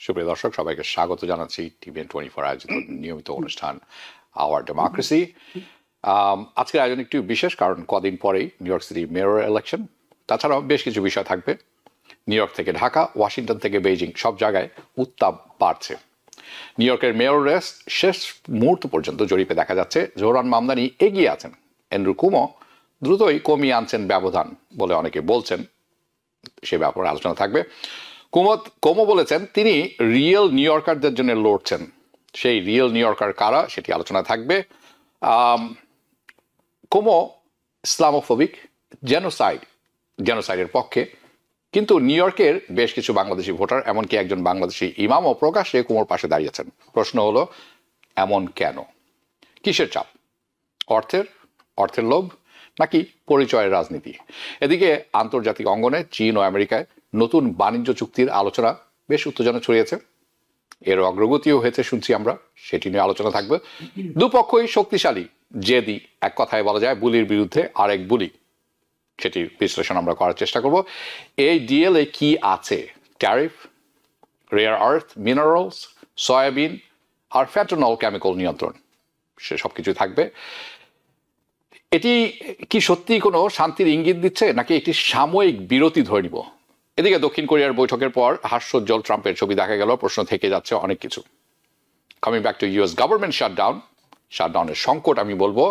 সুপ্রিয় দর্শক, সবাইকে স্বাগত জানাচ্ছি TVN24 আয়োজিত নিয়মিত অনুষ্ঠান আওয়ার ডেমোক্রেসি। আজকের আয়োজন একটু বিশেষ, কারণ কদিন পরেই new York city mayor election. তাছাড়াও বেশ কিছু বিষয় থাকবে। নিউ ইয়র্ক থেকে ঢাকা, ওয়াশিংটন থেকে বেইজিং, সব জায়গায় উত্তাপ বাড়ছে। নিউ ইয়র্কের মেয়র রেস শেষ মুহূর্ত পর্যন্ত জরিপে দেখা যাচ্ছে জোহরান মামদানি এগিয়ে আছেন। অ্যান্ড্রু কুমো দ্রুতই কমিয়ে আনছেন ব্যবধান বলে অনেকে বলছেন। সে ব্যাপারে আলোচনা থাকবে। কোমো বলেছেন তিনি রিয়েল নিউ ইয়র্কারদের জন্য লড়ছেন। সেই রিয়েল নিউ ইয়র্কার কারা, সেটি আলোচনা থাকবে। কোমো ইসলামোফোবিক, জেনোসাইডের পক্ষে, কিন্তু নিউ ইয়র্কের বেশ কিছু বাংলাদেশি ভোটার, এমনকি একজন বাংলাদেশি ইমামও প্রকাশ্যে কোমোর পাশে দাঁড়িয়েছেন। প্রশ্ন হলো, এমন কেন? কিসের চাপ? অর্থের লোভ, নাকি পরিচয়ের রাজনীতি? এদিকে আন্তর্জাতিক অঙ্গনে চীন ও আমেরিকায় নতুন বাণিজ্য চুক্তির আলোচনা বেশ উত্তেজনা ছড়িয়েছে। এর অগ্রগতিও হয়েছে শুনছি আমরা, সেটি নিয়ে আলোচনা থাকবে। দুপক্ষই শক্তিশালী, জেদি, এক কথায় বলা যায় বুলির বিরুদ্ধে আরেক বুলি। সেটির বিশ্লেষণ আমরা করার চেষ্টা করব। এই ডিএলএ কি আছে? Tariff, rare earth minerals, soybean আর ফ্যান্টানল কেমিক্যাল নিয়ন্ত্রণ, সে সব কিছুই থাকবে। এটি কি সত্যি কোনো শান্তির ইঙ্গিত দিচ্ছে, নাকি একটি সাময়িক বিরতি ধরে নিব? এদিকে দক্ষিণ কোরিয়ার বৈঠকের পর হাস্যোজ্জ্বল ট্রাম্পের ছবি দেখা গেল। প্রশ্ন থেকে যাচ্ছে অনেক কিছু। Coming back to US government শাটডাউনের সংকট আমি বলবো।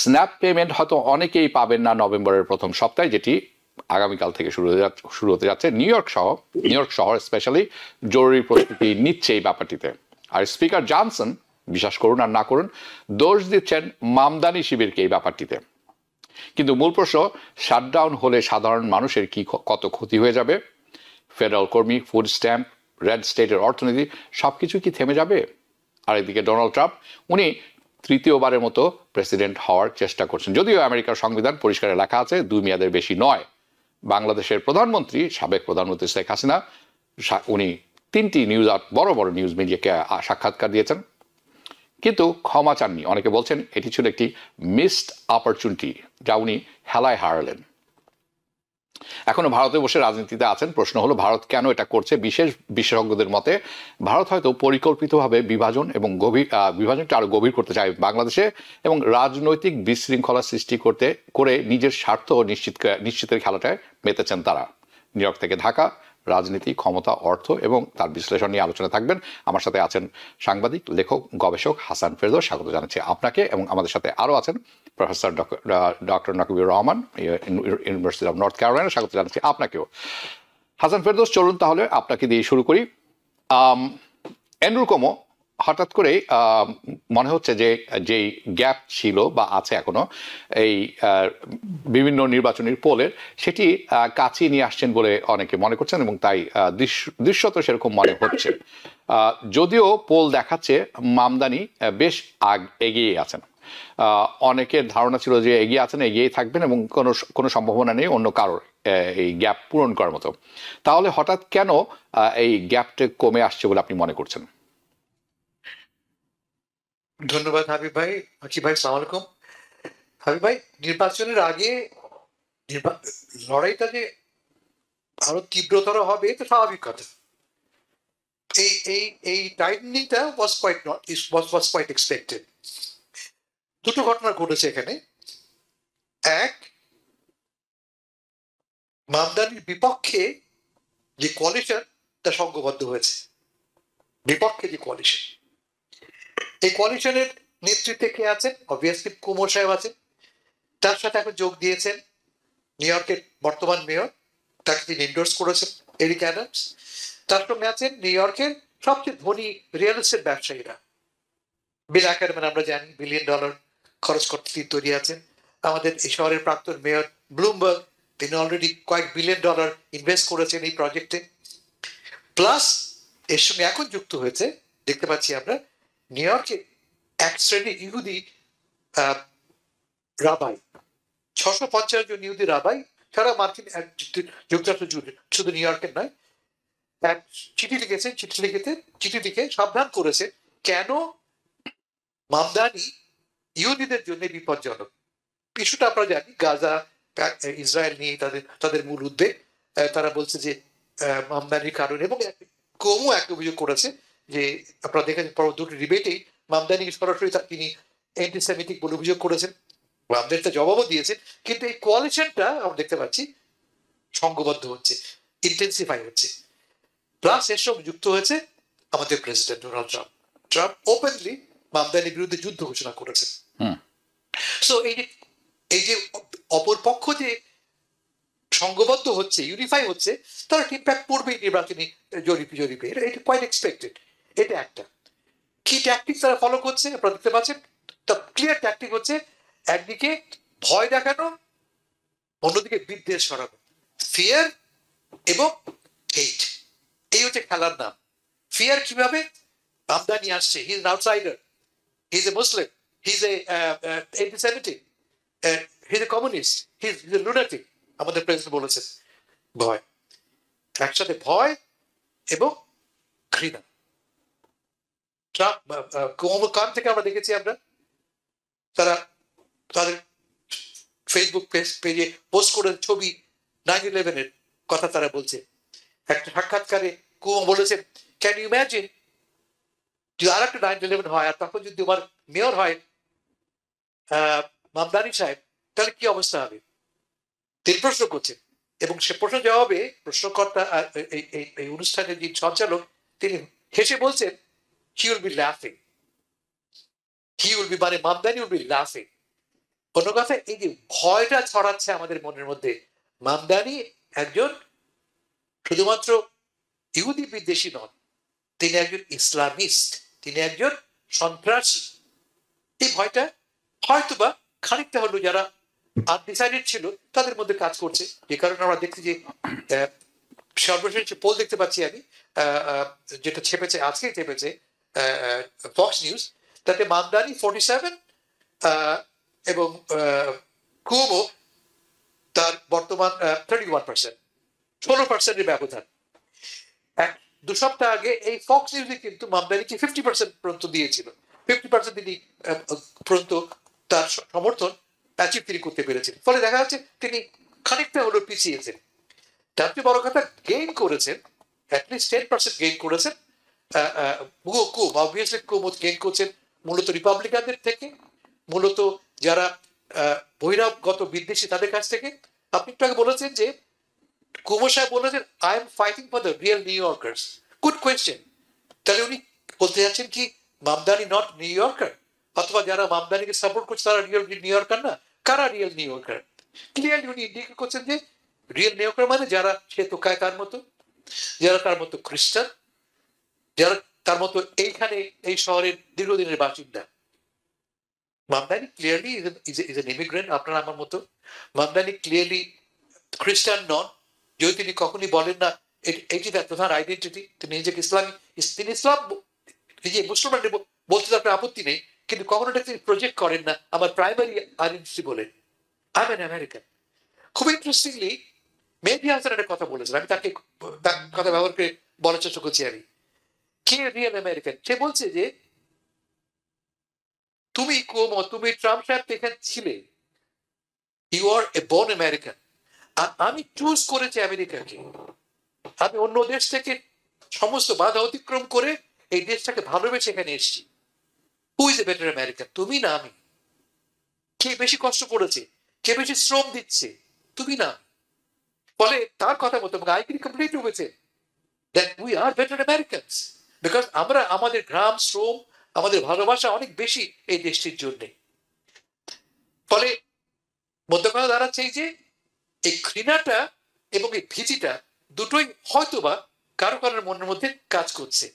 স্ন্যাপ পেমেন্ট হয়তো অনেকেই পাবেন না নভেম্বরের প্রথম সপ্তাহে, যেটি আগামীকাল থেকে শুরু হতে যাচ্ছে। নিউ ইয়র্ক শহর স্পেশালি জরুরি প্রস্তুতি নিচ্ছে এই ব্যাপারটিতে। আর স্পিকার জনসন, বিশ্বাস করুন আর না করুন, দোষ দিচ্ছেন মামদানি শিবিরকে এই ব্যাপারটিতে। কিন্তু মূল প্রশ্ন, শাটডাউন হলে সাধারণ মানুষের কত ক্ষতি হয়ে যাবে? ফেডারেল কর্মী, ফুড স্ট্যাম্প, রেড স্টেটের অর্থনীতি, সবকিছু কি থেমে যাবে? আর এদিকে ডোনাল্ড ট্রাম্প, উনি তৃতীয়বারের মতো প্রেসিডেন্ট হওয়ার চেষ্টা করছেন। যদিও আমেরিকার সংবিধান পরিষ্কারে লেখা আছে 2 মেয়াদের বেশি নয়। বাংলাদেশের প্রধানমন্ত্রী, সাবেক প্রধানমন্ত্রী শেখ হাসিনা, উনি 3টি বড় বড় নিউজ মিডিয়াকে সাক্ষাৎকার দিয়েছেন, কিন্তু ক্ষমা চাননি। অনেকে বলছেন এটি ছিল একটি মিসড অপরচুনিটি, যা উনি হেলায় হারালেন। এখনো ভারতে বসে রাজনীতিতে আছেন। প্রশ্ন হলো, ভারত কেন এটা করছে? বিশেষজ্ঞদের মতে ভারত হয়তো পরিকল্পিতভাবে বিভাজনটা আরো গভীর করতে চায় বাংলাদেশে, এবং রাজনৈতিক বিশৃঙ্খলা সৃষ্টি করে নিজের স্বার্থ নিশ্চিতের খেলাটায় মেতেছেন তারা। নিউ ইয়র্ক থেকে ঢাকা, রাজনীতি, ক্ষমতা, অর্থ এবং তার বিশ্লেষণ নিয়ে আলোচনা থাকবেন। আমার সাথে আছেন সাংবাদিক, লেখক, গবেষক হাসান ফেরদৌস, স্বাগত জানাচ্ছি আপনাকে। এবং আমাদের সাথে আরও আছেন professor doctor Nakibur Rahman, university of north Carolina, স্বাগত জানাচ্ছি আপনাকেও। হাসান ফেরদৌস, চলুন তাহলে আপনাকে দিয়ে শুরু করি। অ্যান্ড্রু কুমো হঠাৎ করে মনে হচ্ছে যে যেই গ্যাপ ছিল বা আছে এখনো এই বিভিন্ন নির্বাচনী পোলের, সেটি কাছে নিয়ে আসছেন বলে অনেকে মনে করছেন, এবং তাই দৃশ্যত সেরকম মনে হচ্ছে। যদিও পোল দেখাচ্ছে মামদানি বেশ এগিয়ে আছেন। অনেকের ধারণা ছিল যে এগিয়েই থাকবেন, এবং কোনো সম্ভাবনা নেই অন্য কারোর এই গ্যাপ পূরণ করার মতো। তাহলে হঠাৎ কেন এই গ্যাপটা কমে আসছে বলে আপনি মনে করছেন? ধন্যবাদ হাবিব ভাই। ভাই, সালাম আলাইকুম। হাবিব ভাই, নির্বাচনের আগে লড়াইটা যে আরো তীব্রতর হবে এটা স্বাভাবিক কথা। এই টাইটেনিংটা ওয়াজ কোয়াইট এক্সপেক্টেড। দুটো ঘটনা ঘটেছে এখানে। এক, মামদানির বিপক্ষে যে কোয়ালিশন তা সংঘবদ্ধ হয়েছে। বিপক্ষে যে কোয়ালিশন, এই কোয়ালিশনের নেতৃত্বে কে আছেন? অবভিয়াসলি কুমোর সাহেব আছেন। তার সাথে এখন যোগ দিয়েছেন নিউ ইয়র্কের বর্তমান মেয়র, তাকে তিনি এন্ডোর্স করেছেন, এরিক অ্যাডামস। তার সঙ্গে আছেন নিউ ইয়র্কের সবচেয়ে ধনী রিয়েল এস্টেট ব্যবসায়ীরা। বিল অ্যাকারম্যান, আমরা জানি $1 বিলিয়ন খরচ করতে তিনি তৈরি আছেন। আমাদের এই শহরের প্রাক্তন মেয়র ব্লুমবার্গ, তিনি অলরেডি কয়েক $1 বিলিয়ন ইনভেস্ট করেছেন এই প্রজেক্টে। প্লাস এর সঙ্গে এখন যুক্ত হয়েছে, দেখতে পাচ্ছি আমরা, নিউ ইয়র্কে এক শ্রেণী ইহুদি রাবাই, 650 জন ইহুদি রাবাই সারা মার্কিন যুক্তরাষ্ট্র জুড়ে, শুধু নিউ ইয়র্কের নয়, এক চিঠি লিখে সাবধান করেছে কেন মামদানি ইহুদিদের জন্য বিপজ্জনক। ইস্যুটা আমরা জানি, গাজা, ইসরায়েল নিয়ে তাদের মূল উদ্বেগ। তারা বলছে যে মামদানির কারণে, এবং কুমু একটা অভিযোগ করেছে যে আপনারা দেখেছেন পর দুটো ডিবেটেই মামদানি সরাসরি তিনি অ্যান্টিসেমিটিক বলে অভিযোগ করেছেন, মামদানি তার জবাবও দিয়েছেন। কিন্তু এই কোয়ালিশনটা আমরা দেখতে পাচ্ছি সংঘবদ্ধ হচ্ছে, ইন্টেন্সিফাই হচ্ছে। প্লাস এর সঙ্গে যুক্ত হয়েছে আমাদের president Donald Trump. Trump openly মামদানির বিরুদ্ধে যুদ্ধ ঘোষণা করেছেন। সো এই যে অপর পক্ষ যে সংঘবদ্ধ হচ্ছে, ইউনিফাই হচ্ছে, তার ইম্প্যাক্ট পড়বে নির্বাচনী জরিপে। এটা কোয়াইট এক্সপেক্টেড। এটা একটা কি ট্যাকটিক তারা ফলো করছে আপনারা দেখতে পাচ্ছেন। ক্লিয়ার ট্যাকটিক হচ্ছে একদিকে ভয় দেখানো, অন্যদিকে বিদ্বেষ ছড়ানো, ফিয়ার এবং হেট। এই হচ্ছে খেলার নাম। ফিয়ার কিভাবে? আমদানি আসছে, he is outsider, he is a Muslim, he is a antisemitic, he is a communist, he is a lunatic, আমাদের প্রেসিডেন্ট বলেছেন। ভয়, একসাথে ভয় এবং ঘৃণা। কান থেকে আমরা দেখেছি, আমরা তারা তাদের ফেসবুক পেজে পোস্ট করে ছবি 9/11 কথা তারা বলছে। একটা সাক্ষাৎকারে কুমো বলেছেন, ক্যান ইউ ইমাজিন যদি আর একটা 9/11 হয় আর তখন যদি তোমার মেয়র হয় মামদানি সাহেব, তাহলে কি অবস্থা হবে? তিনি প্রশ্ন করছেন এবং সে প্রশ্ন জবাবে প্রশ্নকর্তা এই অনুষ্ঠানের যে সঞ্চালক তিনি হেসে বলছেন, he will be laughing, he will be মানে মামদানি will be laughing। অন্য কথা, এই যে ভয়টা ছড়াচ্ছে আমাদের মনের মধ্যে, মামদানি একজন শুধুমাত্র ইহুদি বিদ্বেষী নন, তিনি একজন ইসলামিস্ট, তিনি একজন সন্ত্রাসী। এই ভয়টা হয়তোবা খানিকটা হলো যারা আনডিসাইডেড ছিল তাদের মধ্যে কাজ করছে। যে কারণে আমরা দেখছি যে সর্বশেষ পোল দেখতে পাচ্ছি আমি, যেটা ছেপেছে আজকেই ছেপেছে ফক্স নিউজ, তাতে মামদানি 47 এবং কুমো তার বর্তমান 31%, 16% ব্যবধান। দু সপ্তাহ আগে এই ফক্স নিউজে কিন্তু মামদানিকে 50% পর্যন্ত দিয়েছিল, 50% তিনি পর্যন্ত তার সমর্থন অ্যাচিভ তিনি করতে পেরেছেন। ফলে দেখা যাচ্ছে তিনি খানিকটা হলো পিছিয়েছেন। তার চেয়ে বড় কথা, গেইন করেছেন, অ্যাটলিস্ট 10% গেইন করেছেন অবভিয়াসলি গেইন করছেন মূলত রিপাবলিকানদের থেকে, মূলত যারা বহিরাগত বিদ্বেষী তাদের কাছ থেকে। আপনি একটু আগে বলেছেন যে কুমো সাহেব বলেছেন, I am fighting for the real New Yorkers. Good question. তাহলে উনি বলতে যাচ্ছেন কি মামদানি নট নিউ ইয়র্কার, অথবা যারা মামদানিকে সাপোর্ট করছে তারা রিয়েল নিউ ইয়র্কার না? কারা রিয়েল নিউ ইয়র্কার? ক্লিয়ারলি উনি ইন্ডিকেট করছেন যে রিয়েল নিউ ইয়র্কার মানে যারা সে তোকায় তার মতো, যারা তার মতো খ্রিস্টান, যারা তার মতো এইখানে এই শহরের দীর্ঘদিনের বাসিন্দা। Mamdani clearly is an immigrant, আপনার আমার মতো। মামদানি ক্লিয়ারলি খ্রিস্টান নন, যদি তিনি কখনই বলেন না এটি তার প্রধান আইডেন্টিটি, তিনি নিজেকে ইসলামী, তিনি ইসলাম নিজে মুসলমান বলতে তার আপত্তি নেই, কিন্তু কখনো তিনি প্রজেক্ট করেন না আমার প্রাইমারি আইডেন্টিটি বলে আই এম আমেরিকান। খুব ইন্টারেস্টিংলি মেহেদী হাসান একটা কথা বলেছেন, আমি তাকে কথা ব্যবহার করে বলার চেষ্টা করছি আমি, কে রিয়েল আমেরিকান? সে বলছে যে তুমি তুমি ট্রাম্প সাহেব এখানে ছিলে, you are a born American, আর আমি চুজ করেছি আমেরিকাকে। আমি অন্য দেশ থেকে সমস্ত বাধা অতিক্রম করে এই দেশটাকে ভালোবেসে এখানে এসেছি। Who is a better American, তুমি না আমি? কে বেশি কষ্ট করেছে, কে বেশি শ্রম দিচ্ছে, তুমি না? ফলে তার কথা মতো আই ক্যান কমপ্লিট হয়েছে that we are better Americans, because আমরা আমাদের ঘাম শ্রম আমাদের ভালোবাসা অনেক বেশি এই দেশটির জন্য। ফলে মধ্য কথা দাঁড়াচ্ছে এই যে এই ঘৃণাটা এবং এই ভীতিটা দুটোই হয়তোবা কারো কারোর মনের মধ্যে কাজ করছে।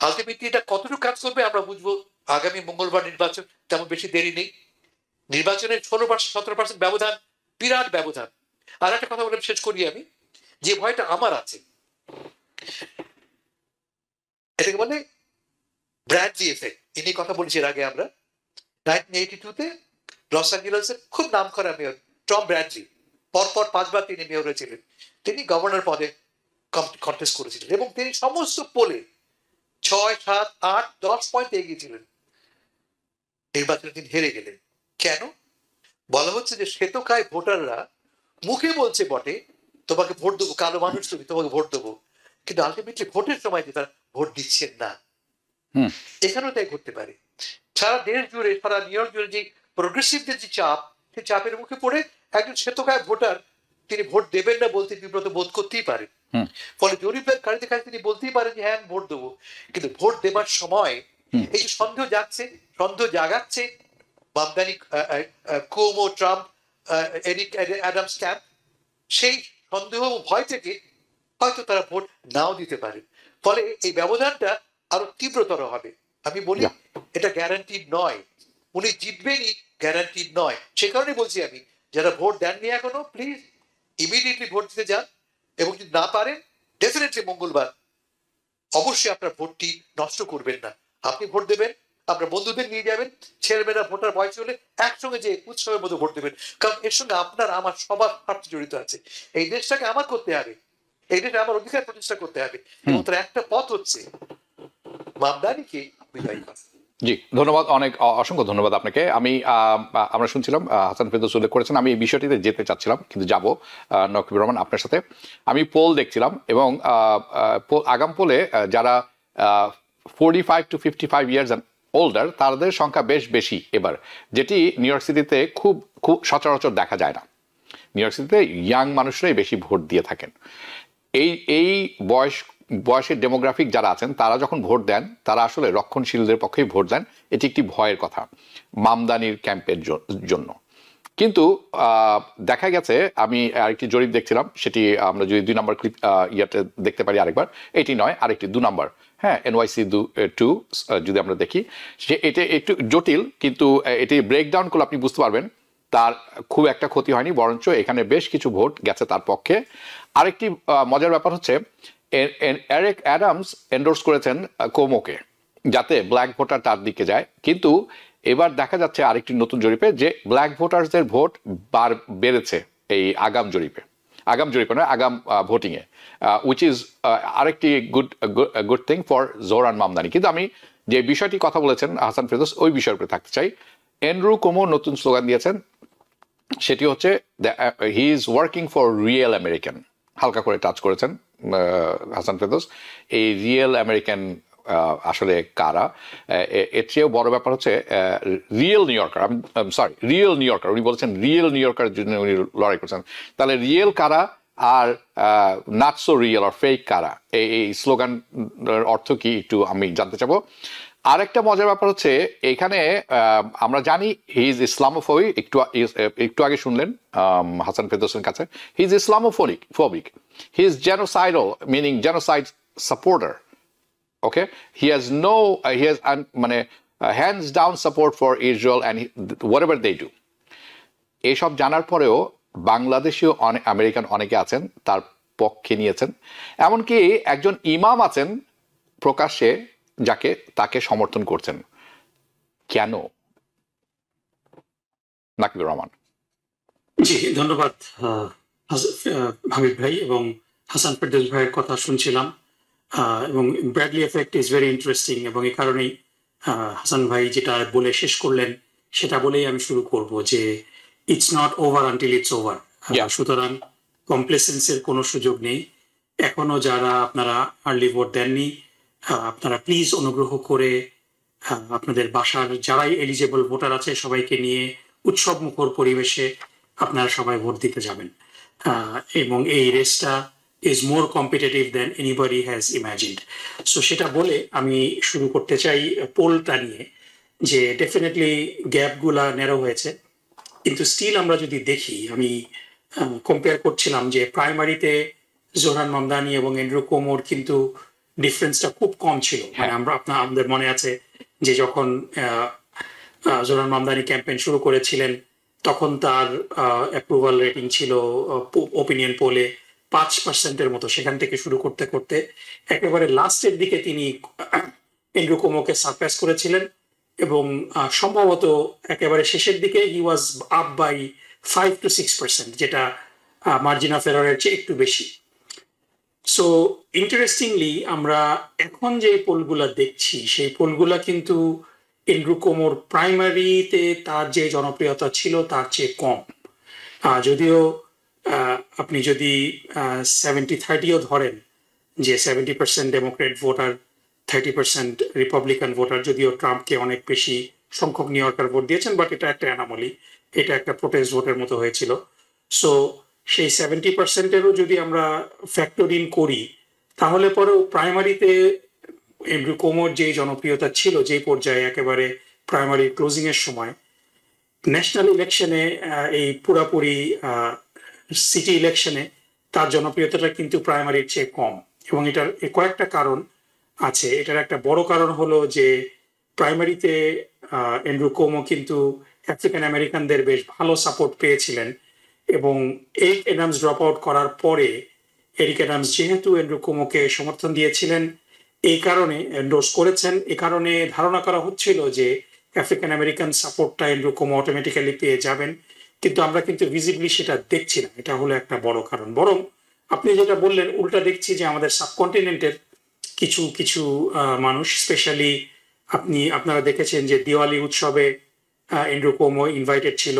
আলটিমেটলি এটা কতটুকু কাজ করবে আমরা বুঝবো আগামী মঙ্গলবার নির্বাচন, তেমন বেশি দেরি নেই। নির্বাচনের 16% 17% ব্যবধান, বিরাট ব্যবধান। আর একটা কথা বলে শেষ করি আমি, যে ভয়টা আমার আছে এটাকে বলে ব্র্যাডলি এফেক্ট। ইনি কথা বলেছি এর আগে আমরা। 1982-তে লস অ্যাঞ্জেলেসের খুব নাম করা মেয়র টম ব্র্যাডলি, পরপর 5 বার তিনি মেয়র হয়েছিলেন, তিনি গভর্নর পদে কন্টেস্ট করেছিলেন এবং তিনি সমস্ত পোলে 6, 7, 8, 10 পয়েন্ট এগিয়েছিলেন। নির্বাচনে তিনি হেরে গেলেন। কেন? বলা হচ্ছে যে শ্বেতকায় ভোটাররা মুখে বলছে বটে তোমাকে ভোট দেবো, কালো মানুষ তুমি, তোমাকে ভোট দেবো, কিন্তু আলটিমেটলি ভোটের সময় যে তারা ভোট দিচ্ছেন না। হুম। এখানেও তাই ঘটতে পারে। সারা দেশ জুড়ে, সারা নিউ ইয়র্ক জুড়ে যে প্রোগ্রেসিভদের যে চাপ, সেই চাপের মুখে পড়ে একজন শ্বেতকায় ভোটার তিনি ভোট দেবেন না বলতে বিব্রত বোধ করতেই পারেন। হুম। ফলে জরিপকারীদের কাছে তিনি বলতেই পারেন যে হ্যাঁ আমি ভোট দেবো, কিন্তু ভোট দেবার সময় এই যে সন্দেহ জাগছে, সন্দেহ জাগাচ্ছে বামদানি Cuomo, Trump, Eric Adams camp, সেই সন্দেহ ও ভয় থেকে হয়তো তারা ভোট নাও দিতে পারে। ফলে এই ব্যবধানটা আরো তীব্রতর হবে। আমি বলি Yeah. এটা গ্যারান্টিড নয়, উনি জিতবেনই গ্যারান্টিড নয়। সে কারণে বলছি আমি, যারা ভোট দেননি এখনো প্লিজ ইমিডিয়েটলি ভোট দিতে যান, এবং যদি না পারেন ডেফিনেটলি মঙ্গলবার অবশ্যই আপনার ভোটটি নষ্ট করবেন না। আপনি ভোট দেবেন, আপনার বন্ধুদের নিয়ে যাবেন, ছেলেমেয়েরা ভোটার বয়স হলে একসঙ্গে যে উৎসবের মতো ভোট দেবেন, কারণ এর সঙ্গে আপনার আমার সবার স্বার্থ জড়িত আছে। এই দেশটাকে আমার করতে হবে, এই দেশে আমার অধিকার প্রতিষ্ঠা করতে হবে, এবং তার একটা পথ হচ্ছে মামদানিকে বিদায়ী করা। জি, ধন্যবাদ, অনেক অসংখ্য ধন্যবাদ আপনাকে। আমি আমরা শুনছিলাম হাসান ফেরদৌস উল্লেখ করেছেন, আমি এই বিষয়টিতে যেতে চাচ্ছিলাম, কিন্তু যাব নকিবুর রহমান আপনার সাথে। আমি পোল দেখছিলাম এবং আগাম পোলে যারা 45 to 55 ইয়ার্স অ্যান্ড ওল্ডার তাদের সংখ্যা বেশ বেশি এবার, যেটি নিউ ইয়র্ক সিটিতে খুব খুব সচরাচর দেখা যায় না। নিউ ইয়র্ক সিটিতে ইয়াং মানুষরাই বেশি ভোট দিয়ে থাকেন। এই বয়সের ডেমোগ্রাফিক যারা আছেন তারা যখন ভোট দেন তারা আসলে রক্ষণশীলদের পক্ষেই ভোট দেন। এটি একটি ভয়ের কথা মামদানির ক্যাম্পের জন্য। কিন্তু দেখা গেছে, আমি আরেকটি জরিপ দেখছিলাম, সেটি আমরা যদি 2 নম্বর ক্লিপ ইয়াতে দেখতে পারি আরেকবার, এটি নয় আরেকটি 2 নম্বর, হ্যাঁ, NYC 2 যদি আমরা দেখি, সে এটা একটু জটিল, কিন্তু এটি ব্রেকডাউন করলে আপনি বুঝতে পারবেন তার খুব একটা ক্ষতি হয়নি, বরঞ্চ এখানে বেশ কিছু ভোট গেছে তার পক্ষে। আরেকটি মজার ব্যাপার হচ্ছে এরিক অ্যাডামস এন্ডোর্স করেছেন কোমোকে, যাতে ব্ল্যাক ভোটার তার দিকে যায়। কিন্তু এবার দেখা যাচ্ছে আরেকটি নতুন জরিপে যে ব্ল্যাক ভোটারসদের ভোট বেড়েছে এই আগাম জরিপে নয়, আগাম ভোটিংয়ে, উইচ ইজ আরেকটি good thing for Zohran Mamdani. কিন্তু আমি যে বিষয়টি কথা বলেছেন হাসান ফেরদৌস, ওই বিষয়ের উপরে থাকতে চাই। অ্যান্ড্রু কুমো নতুন স্লোগান দিয়েছেন, সেটি হচ্ছে he is working for real American. হালকা করে টাচ করেছেন হাসান ফেরদৌস। এই রিয়েল আমেরিকান আসলে কারা? এর চেয়েও বড় ব্যাপার হচ্ছে real new yorker. Real new yorker, উনি বলেছেন রিয়েল নিউ ইয়র্কার জন্য উনি লড়াই করছেন। তাহলে রিয়েল কারা আর নট সো রিয়েল আর ফেক কারা? এই স্লোগান অর্থ কি একটু আমি জানতে চাবো। আরেকটা মজার ব্যাপার হচ্ছে এখানে আমরা জানি হি ইজ ইসলামোফোবিক, একটু আগে শুনলেন হাসান ফেরদৌসের কাছে, he is Islamophobic, he is genocidal, meaning genocide supporter. Okay, he has hands down support for Israel and whatever they do. এইসব জানার পরেও বাংলাদেশীয় আমেরিকান অনেকে আছেন তার পক্ষে নিয়েছেন, এমনকি একজন ইমাম আছেন প্রকাশ্যে তাকে সমর্থন করছেন। কেন? নাকিবুর রহমান। জি, ধন্যবাদ হামিদ ভাই, এবং হাসান ফেরদৌস ভাইয়ের কথা শুনছিলাম, এবং Bradley effect is very interesting, এবং এই কারণেই হাসান ভাই যেটা বলে শেষ করলেন সেটা বলেই আমি শুরু করব যে it's not over until it's over. সুতরাং কমপ্লেসেন্সের কোনো সুযোগ নেই। এখনো যারা আপনারা আর্লি ভোট দেননি, আপনারা প্লিজ অনুগ্রহ করে আপনাদের বাসার যারাই এলিজেবল ভোটার আছে সবাইকে নিয়ে উৎসব মুখর পরিবেশে আপনারা সবাই ভোট দিতে যাবেন, এবং এই রেসটা is more competitive than anybody has imagined. So সেটা বলে আমি শুরু করতে চাই পোলটা নিয়ে, যে ডেফিনেটলি গ্যাপগুলা ন্যারো হয়েছে, কিন্তু স্টিল আমরা যদি দেখি, আমি কম্পেয়ার করছিলাম যে প্রাইমারিতে জোহরান মামদানি এবং অ্যান্ড্রু কুমোর কিন্তু ডিফারেন্সটা খুব কম ছিল। মানে আমাদের মনে আছে যে যখন জোহরান মামদানি ক্যাম্পেইন শুরু করেছিলেন তখন তার অ্যাপ্রুভাল রেটিং ছিল ওপিনিয়ন পোলে 5% মতো। সেখান থেকে শুরু করতে করতে একেবারে লাস্টের দিকে তিনি অ্যান্ড্রু কুমোকে সারপ্যাস করেছিলেন, এবং সম্ভবত একেবারে শেষের দিকে হি ওয়াজ আপ বাই 5 to 6%, যেটা মার্জিন অফ এররের চেয়ে একটু বেশি। সো ইন্টারেস্টিংলি আমরা এখন যে পোলগুলা দেখছি সেই পোলগুলা কিন্তু অ্যান্ড্রু কুমোর প্রাইমারিতে তার যে জনপ্রিয়তা ছিল তার চেয়ে কম। যদিও আপনি যদি 70-30ও ধরেন যে 70% ডেমোক্রেট ভোটার, 30% রিপাবলিকান ভোটার, যদিও ট্রাম্পকে অনেক বেশি সংখ্যক নিউ ইয়র্কার ভোট দিয়েছেন, বাট এটা একটা অ্যানামলি, এটা একটা প্রোটেস্ট ভোটের মতো হয়েছিল। সো সেই 70%-এরও যদি আমরা ফ্যাক্টর ইন করি, তাহলে পরেও প্রাইমারিতে এন্ড্রু কুমোর যে জনপ্রিয়তা ছিল যেই পর্যায়ে একেবারে প্রাইমারি ক্লোজিং এর সময়, ন্যাশনাল ইলেকশনে এই পুরাপুরি সিটি ইলেকশনে তার জনপ্রিয়তাটা কিন্তু প্রাইমারির চেয়ে কম। এবং এটার কয়েকটা কারণ আছে। এটার একটা বড় কারণ হলো যে প্রাইমারিতে এন্ড্রু কুমো কিন্তু আফ্রিকান আমেরিকানদের বেশ ভালো সাপোর্ট পেয়েছিলেন, এবং এরিক অ্যাডামস ড্রপ আউট করার পরে এরিক অ্যাডামস যেহেতু এন্ড্রু কুমোকে সমর্থন দিয়েছিলেন, এই কারণে এন্ডোর্স করেছেন, এ কারণে ধারণা করা হচ্ছিল যে আফ্রিকান আমেরিকান সাপোর্টটা এন্ড্রু কুমো অটোমেটিক্যালি পেয়ে যাবেন, কিন্তু আমরা কিন্তু ভিজিবলি সেটা দেখছি না। এটা হলো একটা বড় কারণ। বরং আপনি যেটা বললেন, উল্টা দেখছি যে আমাদের সাবকন্টিনেন্টের কিছু কিছু মানুষ, স্পেশালি আপনারা দেখেছেন যে দিওয়ালি উৎসবে এন্ড্রু কুমো ইনভাইটেড ছিল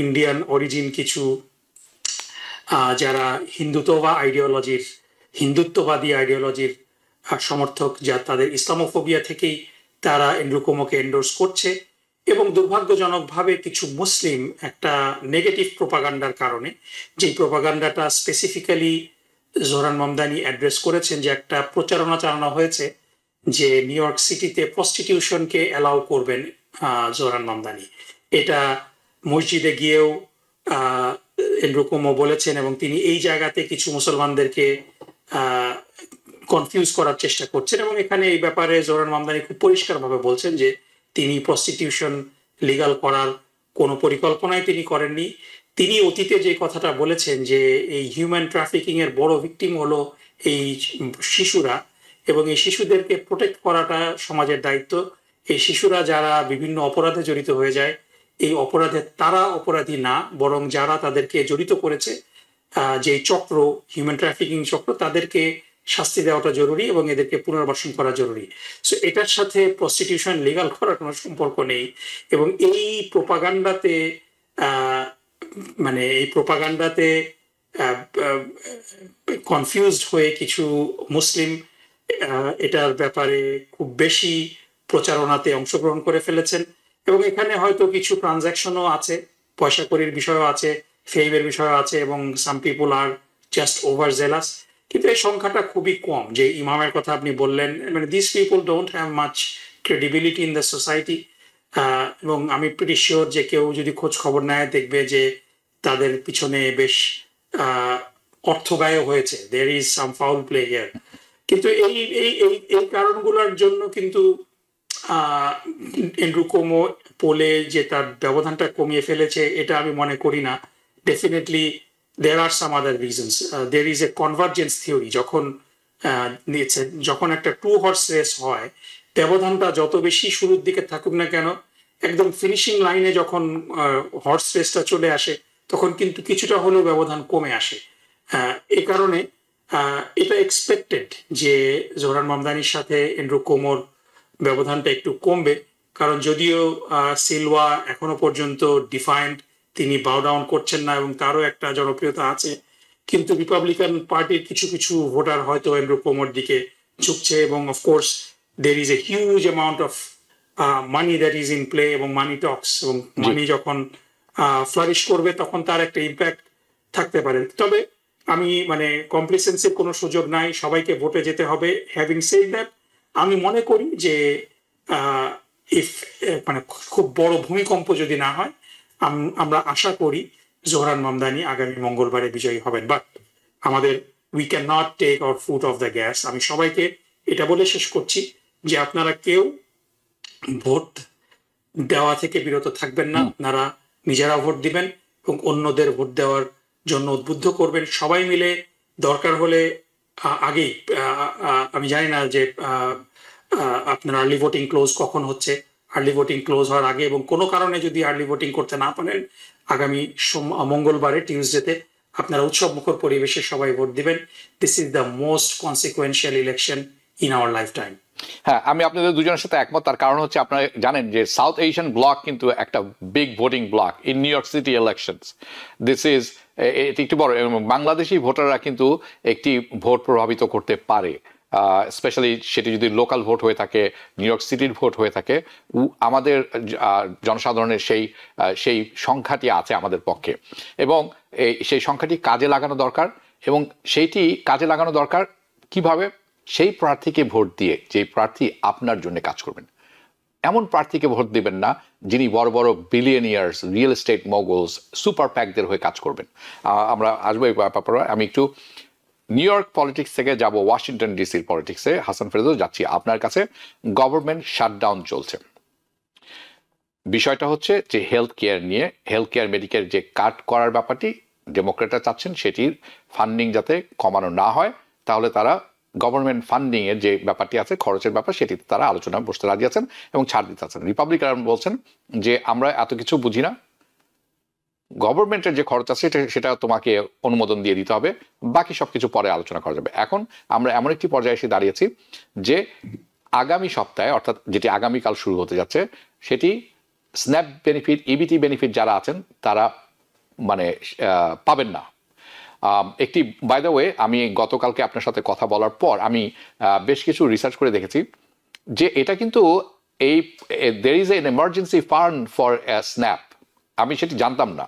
ইন্ডিয়ান অরিজিন কিছু যারা হিন্দুত্ববাদী আইডিওলজির সমর্থক, যা তাদের ইসলামোফোবিয়া থেকেই তারা এন্ড্রু কুমোকে এন্ডোর্স করছে। এবং দুর্ভাগ্যজনকভাবে কিছু মুসলিম একটা নেগেটিভ প্রোপাগান্ডার কারণে, যেই প্রোপাগান্ডাটা স্পেসিফিক্যালি জোহরান মামদানি অ্যাড্রেস করেছেন, যে একটা প্রচারণা চালানো হয়েছে যে নিউ ইয়র্ক সিটিতে প্রস্টিটিউশনকে অ্যালাউ করবেন জোহরান মামদানি। এটা মসজিদে গিয়েও এন্ড্রু কুমো বলেছেন, এবং তিনি এই জায়গাতে কিছু মুসলমানদেরকে কনফিউজ করার চেষ্টা করছেন। এবং এখানে এই ব্যাপারে জোহরান মামদানি খুব পরিষ্কারভাবে বলছেন যে তিনি প্রস্টিটিউশন লিগাল করার কোনো পরিকল্পনাই তিনি করেননি। তিনি অতীতে যে কথাটা বলেছেন যে এই হিউম্যান ট্রাফিকিং এর বড় ভিকটিম হলো এই শিশুরা, এবং এই শিশুদেরকে প্রোটেক্ট করাটা সমাজের দায়িত্ব। এই শিশুরা যারা বিভিন্ন অপরাধে জড়িত হয়ে যায়, এই অপরাধে তারা অপরাধী না, বরং যারা তাদেরকে জড়িত করেছে, যে চক্র, হিউম্যান ট্রাফিকিং চক্র, তাদেরকে শাস্তি দেওয়াটা জরুরি এবং এদেরকে পুনর্বাসন করা জরুরি। সো এটার সাথে প্রস্টিটিউশন লিগাল করার কোনো সম্পর্ক নেই। এবং এই প্রোপাগান্ডাতে কনফিউজড হয়ে কিছু মুসলিম এটার ব্যাপারে খুব বেশি প্রচারণাতে অংশগ্রহণ করে ফেলেছেন। এবং এখানে হয়তো কিছু ট্রানজাকশনও আছে, পয়সা কড়ির বিষয়ও আছে, ফেমের বিষয়ও আছে, এবং সাম পিপুল আর জাস্ট ওভার জেলাস। কিন্তু এই সংখ্যাটা খুবই কম। যে ইমামের কথা আপনি বললেন, মানে this people don't have much credibility in the society. এবং আমি প্রিটি শিওর যে কেউ যদি খোঁজ খবর নেয় দেখবে যে তাদের পিছনে বেশ অর্থ ব্যয় হয়েছে। There is some foul play here. কিন্তু এই এই এই কারণগুলোর জন্য কিন্তু এন্ড্রু কুমো পোলে যে তার ব্যবধানটা কমিয়ে ফেলেছে, এটা আমি মনে করি না। Definitely there are some other reasons. There is a convergence theory. যখন একটা 2 হর্স রেস হয়, ব্যবধানটা যত বেশি শুরুর দিকে থাকুক না কেন, একদম ফিনিশিং লাইনে যখন হর্স রেসটা চলে আসে, তখন কিন্তু কিছুটা হলেও ব্যবধান কমে আসে। এ কারণে এটা এক্সপেক্টেড যে জোহরান মামদানির সাথে এন্ড্রু কুমোর ব্যবধানটা একটু কমবে। কারণ যদিও সিলওয়া এখনো পর্যন্ত ডিফাইন্ড, তিনি বাউ ডাউন করছেন না এবং তারও একটা জনপ্রিয়তা আছে, কিন্তু রিপাবলিকান পার্টির কিছু কিছু ভোটার হয়তো এন্ড্রু কুমোর দিকে ঝুঁকছে। এবং of course there is a huge amount of money that is in play, এবং মানি টক্স, এবং মানি যখন ফ্লারিশ করবে তখন তার একটা ইম্প্যাক্ট থাকতে পারে। তবে আমি কমপ্লিসেন্সির কোনো সুযোগ নাই, সবাইকে ভোটে যেতে হবে। হ্যাভিং সেড দ্যাট, আমি মনে করি যে খুব বড় ভূমিকম্প যদি না হয়, আমরা আশা করি জোহরান মামদানি আগামী মঙ্গলবারে বিজয়ী হবেন। বাট আমাদের we can not take our foot off the gas. আমি সবাইকে এটা বলে শেষ করছি যে আপনারা কেউ ভোট দেওয়া থেকে বিরত থাকবেন না। আপনারা নিজেরা ভোট দিবেন এবং অন্যদের ভোট দেওয়ার জন্য উদ্বুদ্ধ করবেন। সবাই মিলে দরকার হলে আগেই, আমি জানি না যে আপনার আর্লি ভোটিং ক্লোজ কখন হচ্ছে, আর্লি ভোটিং ক্লোজ হওয়ার আগে এবং কোনো কারণে যদি আর্লি ভোটিং করতে না পারেন, আগামী মঙ্গলবারে টিউসডেতে আপনারা উৎসব মুখর পরিবেশে সবাই ভোট দিবেন। This is the most consequential election in our life time. হ্যাঁ, আমি আপনাদের দুজনের সাথে একমত। তার কারণ হচ্ছে আপনারা জানেন যে সাউথ এশিয়ান ব্লক কিন্তু একটা big voting block in new York city elections. This is, এটি একটি বড়, এবং বাংলাদেশি ভোটাররা কিন্তু একটি ভোট প্রভাবিত করতে পারে, স্পেশালি সেটি যদি লোকাল ভোট হয়ে থাকে, নিউ ইয়র্ক সিটির ভোট হয়ে থাকে। আমাদের জনসাধারণের সেই সংখ্যাটি আছে আমাদের পক্ষে, এবং সেই সংখ্যাটি কাজে লাগানো দরকার। এবং সেইটি কাজে লাগানো দরকার কিভাবে? সেই প্রার্থীকে ভোট দিয়ে, যে প্রার্থী আপনার জন্য কাজ করবেন। এমন প্রার্থীকে ভোট দিবেন না যিনি বড় বড় বিলিয়নিয়ার্স, রিয়েল এস্টেট মগলস, সুপার প্যাকদের হয়ে কাজ করবেন। আমরা আসবো এই ব্যাপারে। আমি একটু নিউ ইয়র্ক পলিটিক্স থেকে যাব ওয়াশিংটন ডিসির পলিটিক্সে। হাসান ফেরদৌস, যাচ্ছি আপনার কাছে। গভর্নমেন্ট শাটডাউন চলছে, বিষয়টা হচ্ছে যে হেলথ কেয়ার নিয়ে, হেলথ কেয়ার মেডিকেল যে কাট করার ব্যাপারটি ডেমোক্রেটরা চাচ্ছেন সেটির ফান্ডিং যাতে কমানো না হয়, তাহলে তারা গভর্নমেন্ট ফান্ডিং এর যে ব্যাপারটি আছে, খরচের ব্যাপার, সেটিতে তারা আলোচনা বসতে রাজি আছেন এবং ছাড় দিতে আছেন। রিপাবলিকান বলছেন যে আমরা এত কিছু বুঝি না, গভর্নমেন্টের যে খরচ আছে সেটা তোমাকে অনুমোদন দিয়ে দিতে হবে, বাকি সবকিছু পরে আলোচনা করা যাবে। এখন আমরা এমন একটি পর্যায়ে এসে দাঁড়িয়েছি যে আগামী সপ্তাহে, অর্থাৎ যেটি আগামীকাল শুরু হতে যাচ্ছে, সেটি স্ন্যাপ বেনিফিট, ইবিটি বেনিফিট যারা আছেন তারা মানে পাবেন না। একটি, বাই দ্য ওয়ে, আমি গতকালকে আপনার সাথে কথা বলার পর আমি বেশ কিছু রিসার্চ করে দেখেছি যে এটা কিন্তু এই there is an emergency fund for SNAP. আমি সেটি জানতাম না,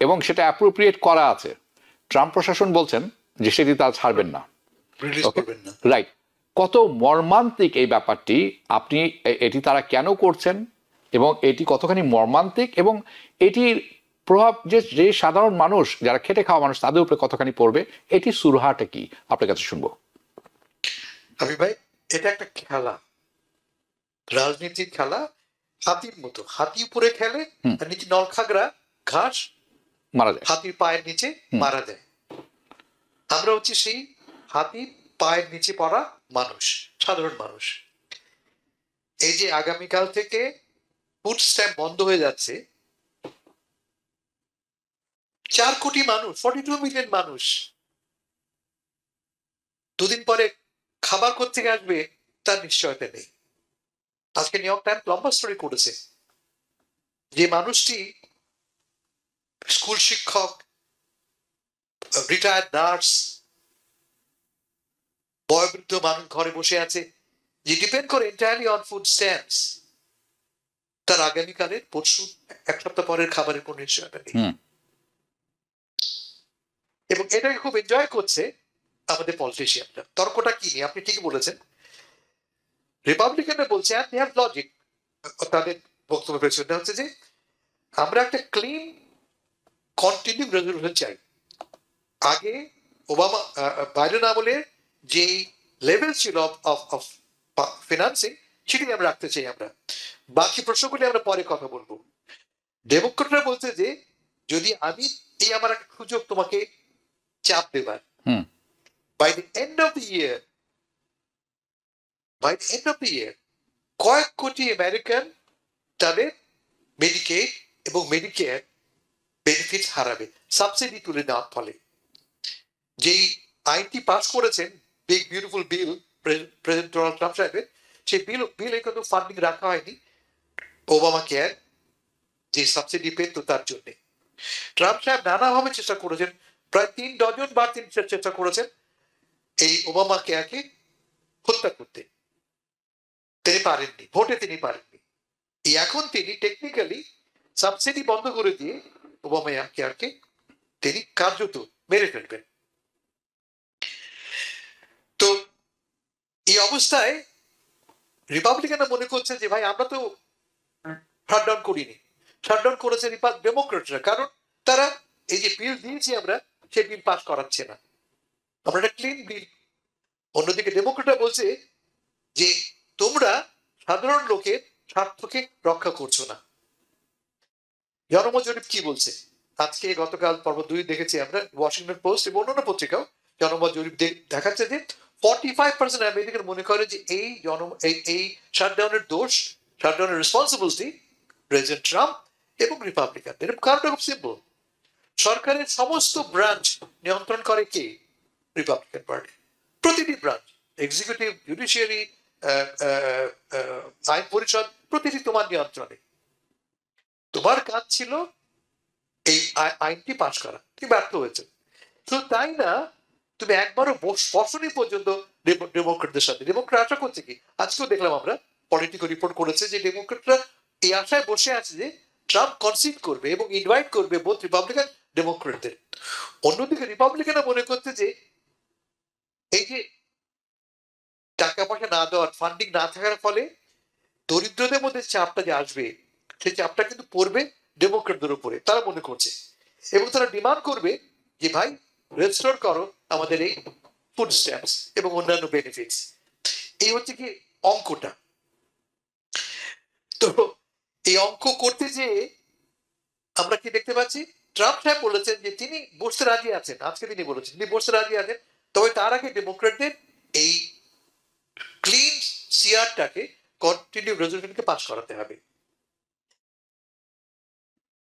এবং সেটা অ্যাপ্রোপ্রিয়েট করা আছে। ট্রাম্প প্রশাসন বলছেন যে সেটি তারা ছাড়বেন না, রাইট? কত মর্মান্তিক এই ব্যাপারটি! আপনি এটি তারা কেন করছেন এবং এটি কতখানি মর্মান্তিক, এবং এটির প্রভাব যে সাধারণ মানুষ, যারা খেটে খাওয়া মানুষ, তাদের উপরে কতখানি পড়বে, এটি সুরাহাটা কি আপনার কাছে শুনবো। আমি ভাই, এটা একটা খেলা, রাজনীতির খেলা। হাতির মতো, হাতি উপরে খেলে আর নিচে নলখাগড়া ঘাস মারা যায়, হাতির পায়ের নিচে মারা যায়। আমরা হচ্ছে সেই হাতির পায়ের নিচে পড়া মানুষ, সাধারণ মানুষ। এই যে আগামীকাল থেকে ফুড স্ট্যাম্প বন্ধ হয়ে যাচ্ছে, 4 কোটি মানুষ, 42 মিলিয়ন মানুষ দুদিন পরে খাবার কোত্থেকে আসবে তার নিশ্চয়তা নেই। আজকে নিউ ইয়র্ক টাইমস লম্বা স্টোরি করেছে যে মানুষটি স্কুল শিক্ষক, রিটায়ার্ড নার্স, বয়োবৃদ্ধ মানুষ ঘরে বসে আছে, যে ডিপেন্ড করে এন্টায়ারলি অন ফুড স্ট্যাম্পস, তার আগামীকালের, পরশু, এক সপ্তাহ পরের খাবারের কোনো নিশ্চয়তা নেই। এবং এটাকে খুব এনজয় করছে আমাদের পলিটিশিয়ানরা। তর্কটা কি নিয়ে? আপনি ঠিকই বলেছেন, রিপাবলিকানরা বলছে দে হ্যাভ লজিক। তাদের বক্তব্য পেছনে হচ্ছে যে আমরা একটা ক্লিন কন্টিনিউ রেজলিউশন চাই। আগে ওবামা, বাইডেন আমলে যে লেভেল ছিল অফ ফিনান্সিং, সেটি আমরা রাখতে চাই। আমরা বাকি প্রশ্নগুলি আমরা পরে কথা বলবো। ডেমোক্রেটরা বলছে যে যদি আমি এই আমার একটা সুযোগ তোমাকে চাপ দেবার, by the end of the year কয়েক কোটি আমেরিকান তাদের মেডিকেড এবং মেডিকেয়ার বেনিফিট হারাবে সাবসিডি তুলে নেওয়ার ফলে। যেই আইনটি পাস করেছেন, big beautiful bill, president Donald Trump সাহেবের, সেই বিলে কিন্তু ফান্ডিং রাখা হয়নি ওবামা কেয়ার যে সাবসিডি পেত তার জন্য। ট্রাম্প সাহেব নানাভাবে চেষ্টা করেছেন, প্রায় 3 ডজন বার তিনি চেষ্টা করেছেন এই ওবামা কেয়ারকে হত্যা করতে, তিনি পারেননি, ভোটে তিনি পারেননি। এখন তিনি টেকনিক্যালি সাবসিডি বন্ধ করে দিয়ে ওবামা কেয়ারকে তিনি কার্যত মেরে ফেলবেন। তো এই অবস্থায় রিপাবলিকানরা মনে করছে যে ভাই আমরা তো শাটডাউন করিনি, শাটডাউন করেছে ডেমোক্রেটরা, কারণ তারা এই যে বিল দিয়েছি আমরা, সেই বিল পাস করাচ্ছে না, আমরা একটা ক্লিন বিল। অন্যদিকে ডেমোক্রেটরা বলছে যে তোমরা সাধারণ লোকের স্বার্থকে রক্ষা করছো না। জনমত জরিপ কি বলছে? আজকে গতকাল পর্ব 2 দেখেছি আমরা, ওয়াশিংটন পোস্ট এবং অন্যান্য পত্রিকাও জনমত জরিপ দেখাচ্ছে যে 45% আমেরিকান মনে করে যে এই শাটডাউনের দোষ, শাটডাউনের রেসপন্সিবিলিটি প্রেসিডেন্ট ট্রাম্প এবং রিপাবলিকানদের। কারণটা খুব সিম্পল, সরকারের সমস্ত ব্রাঞ্চ নিয়ন্ত্রণ করে কে? Republican party. প্রতিটি ব্রাঞ্চ, এক্সিকিউটিভ, জুডিশিয়ারি, আইন পরিষদ প্রতিটি তোমার নিয়ন্ত্রণে। তোমার কাজ ছিল এই আইনটি পাশ করা, তুমি ব্যর্থ হয়েছে। শুধু তাই না, তুমি একবারও বসনি পর্যন্ত ডেমোক্রেটদের সাথে। ডেমোক্রেট আশা করছে কি, আজকেও দেখলাম আমরা পলিটিকো রিপোর্ট করেছে যে ডেমোক্রেটরা এই আশায় বসে আছে যে ট্রাম্প কনসিড করবে এবং ইনভাইট করবে বোথ রিপাবলিকান ডেমোক্রেটদের। অন্যদিকে রিপাবলিকানরা মনে করছে যে এই যে টাকা পয়সা না দেওয়ার, ফান্ডিং না থাকার ফলে দরিদ্রদের মধ্যে চাপটা যে আসবে, সেই চাপটা কিন্তু পড়বে ডেমোক্রেটদের উপরে, তারা মনে করছে। এবং তারা ডিমান্ড করবে যে ভাই রেস্টোর করো আমাদের এই ফুড স্ট্যাম্পস এবং অন্যান্য বেনিফিটস। এই হচ্ছে কি অঙ্কটা। তো এই অঙ্ক করতে যে আমরা কি দেখতে পাচ্ছি, ট্রাম্প সাহেব বলেছেন যে তিনি বসতে রাজি আছেন, আজকে তিনি বলেছেন তিনি বসতে রাজি আছেন, তবে তার আগে ডেমোক্রেটদের এই ক্লিন সিআরটাকে কন্টিনিউ রেজলিউশনকে পাস করাতে হবে।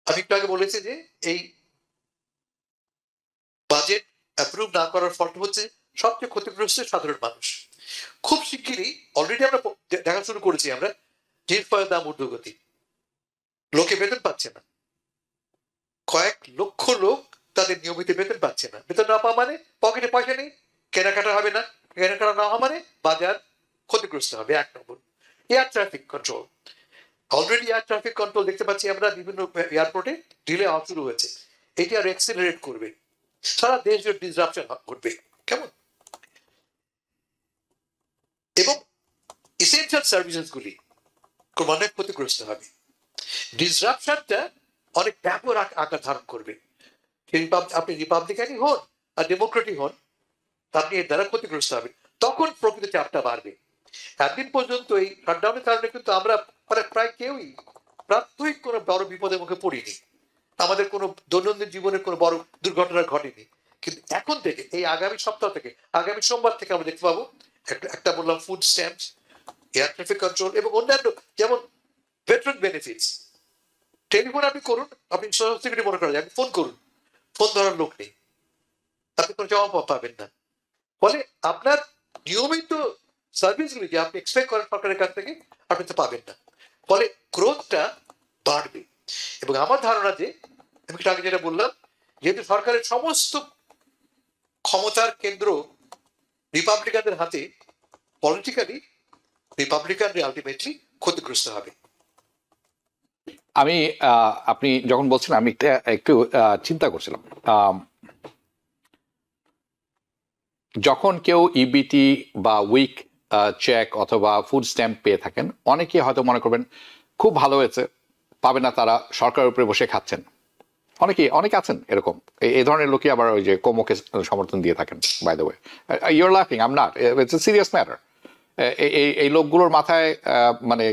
আমি একটু আগে বলেছি যে এই বাজেট অ্যাপ্রুভ না করার ফলটা হচ্ছে সবচেয়ে ক্ষতিগ্রস্ত সাধারণ মানুষ। খুব শিগগিরই অলরেডি আমরা দেখা শুরু করেছি আমরা, জিনিসপত্রের দাম ঊর্ধ্বগতি, লোকে বেতন পাচ্ছে না, কয়েক লক্ষ লোক তাদের নিয়মিত বেতন পাচ্ছে না। বেতন না পাওয়া মানে পকেটে পয়সা নেই, কেনাকাটা হবে না, কেনাকাটা না হওয়া মানে বাজার ক্ষতিগ্রস্ত হবে। 1 number air traffic control. Already air traffic control দেখতে পাচ্ছি আমরা বিভিন্ন এয়ারপোর্টে ডিলে হওয়া শুরু হয়েছে। এটি আর এক্সিলারেট করবে, সারা দেশ জুড়ে ডিসরাপশন ঘটবে, কেমন। এবং এসেনশিয়াল সার্ভিসেস গুলি অনেক ক্ষতিগ্রস্ত হবে। ডিসরাপশনটা অনেক ব্যাপক আকার ধারণ করবে। আপনি রিপাবলিকানই হন আর ডেমোক্রেটই হন, আপনি এর দ্বারা ক্ষতিগ্রস্ত হবেন, তখন প্রকৃত চাপটা বাড়বে। একদিন পর্যন্ত এই শাটডাউনের কারণে কিন্তু আমরা প্রায় কেউই প্রাত্যহিক কোনো বড় বিপদের মুখে পড়িনি, আমাদের কোনো দৈনন্দিন জীবনের কোনো বড় দুর্ঘটনা ঘটেনি। কিন্তু এখন থেকে এই আগামী সপ্তাহ থেকে, আগামী সোমবার থেকে আমরা দেখতে পাবো একটা বললাম food stamps, air traffic control এবং অন্যান্য, যেমন ভেটারান বেনিফিটস। টেলিফোন আপনি করুন, আপনি সোশ্যাল সিকিউরিটি মনে করা যায়, ফোন করুন, ফোন ধরার লোক নেই, আপনি কোনো জবাব পাবেন না। ফলে আপনার নিয়মিত সার্ভিসগুলি যে আপনি এক্সপেক্ট করেন সরকারের কাছ থেকে, আপনি তো পাবেন না। ফলে গ্রোথটা বাড়বে। এবং আমার ধারণা যে আমি আগে যেটা বললাম, যেহেতু সরকারের সমস্ত ক্ষমতার কেন্দ্র রিপাবলিকানদের হাতে, পলিটিক্যালি রিপাবলিকানরা আলটিমেটলি ক্ষতিগ্রস্ত হবে। আমি আপনি যখন বলছেন আমি একটু চিন্তা করছিলাম, যখন কেউ ইবিটি বা উইক চেক অথবা ফুড স্ট্যাম্প পেয়ে থাকেন, অনেকে হয়তো মনে করবেন খুব ভালো হয়েছে, পাবে না তারা, সরকারের উপরে বসে খাচ্ছেন। অনেকে আছেন এরকম, এই ধরনের লোকই আবার ওই যে কোমোকে সমর্থন দিয়ে থাকেন। বাই দ্য ওয়ে, ইউর লাফিং, I am not, it's a serious matter. এই লোকগুলোর মাথায় মানে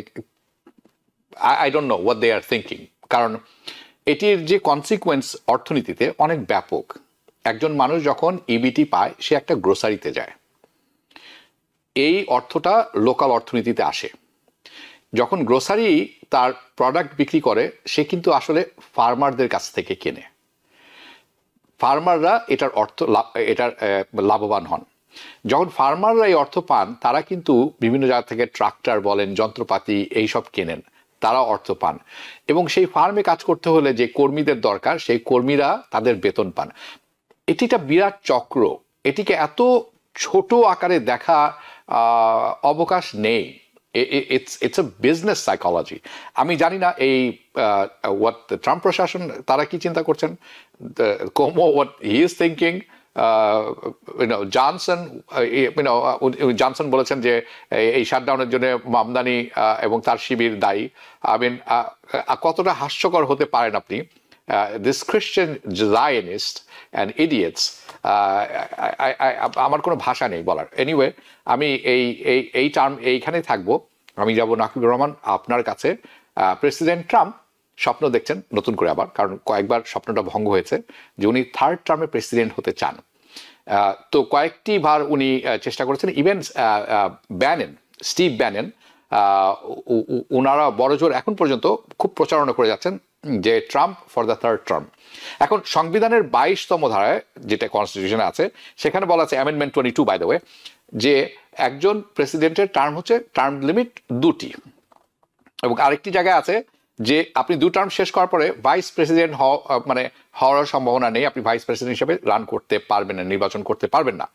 I don't know what they are thinking, কারণ এটির যে কনসিকুয়েন্স অর্থনীতিতে অনেক ব্যাপক। একজন মানুষ যখন ইবিটি পায়, সে একটা গ্রোসারিতে যায়, এই অর্থটা লোকাল অর্থনীতিতে আসে। যখন গ্রোসারি তার প্রোডাক্ট বিক্রি করে, সে কিন্তু আসলে ফার্মারদের কাছ থেকে কেনে, ফার্মাররা এটার লাভবান হন। যখন ফার্মাররা এই অর্থ পান, তারা কিন্তু বিভিন্ন জায়গা থেকে ট্রাক্টর বলেন, যন্ত্রপাতি এইসব কেনেন, তারা অর্থ পান। এবং সেই ফার্মে কাজ করতে হলে যে কর্মীদের দরকার, সেই কর্মীরা তাদের বেতন পান। এটি একটা বিরাট চক্র, এটিকে এত ছোট আকারে দেখা অবকাশ নেই। It's a business psychology. আমি জানি না এই হোয়াট ট্রাম্প প্রশাসন তারা কি চিন্তা করছেন, Como what he is thinking. Johnson বলেছেন যে এই শাটডাউনের জন্য আমদানি এবং তার শিবির দায়ী। আই মিন, কতটা হাস্যকর হতে পারেন আপনি? This Christian Zionist and idiots, আমার কোনো ভাষা নেই বলার। এনিওয়ে, আমি এই টার্ম এইখানে থাকবো। আমি যাব নাকিবুর রহমান আপনার কাছে। প্রেসিডেন্ট ট্রাম্প স্বপ্ন দেখছেন নতুন করে আবার, কারণ কয়েকবার স্বপ্নটা ভঙ্গ হয়েছে যে উনি 3rd টার্মে প্রেসিডেন্ট হতে চান। তো কয়েকটি বার উনি চেষ্টা করেছেন। ইভেন স্টিভ ব্যানেন, ওনারা বড়জোর এখন পর্যন্ত খুব প্রচারণা করে যাচ্ছেন যে Trump for the 3rd term. এখন সংবিধানের 22তম ধারায়, যেটা কনস্টিটিউশনে আছে, সেখানে বলা আছে, অ্যামেন্ডমেন্ট 22 বাই দ্য ওয়ে, যে একজন প্রেসিডেন্টের টার্ম হচ্ছে টার্ম লিমিট 2টি, এবং আরেকটি জায়গায় আছে যে আপনি 2 টার্ম শেষ করার পরে ভাইস প্রেসিডেন্ট হওয়ার সম্ভাবনা নেই, আপনি ভাইস প্রেসিডেন্ট হিসেবে রান করতে পারবেন না, নির্বাচন করতে পারবেন না।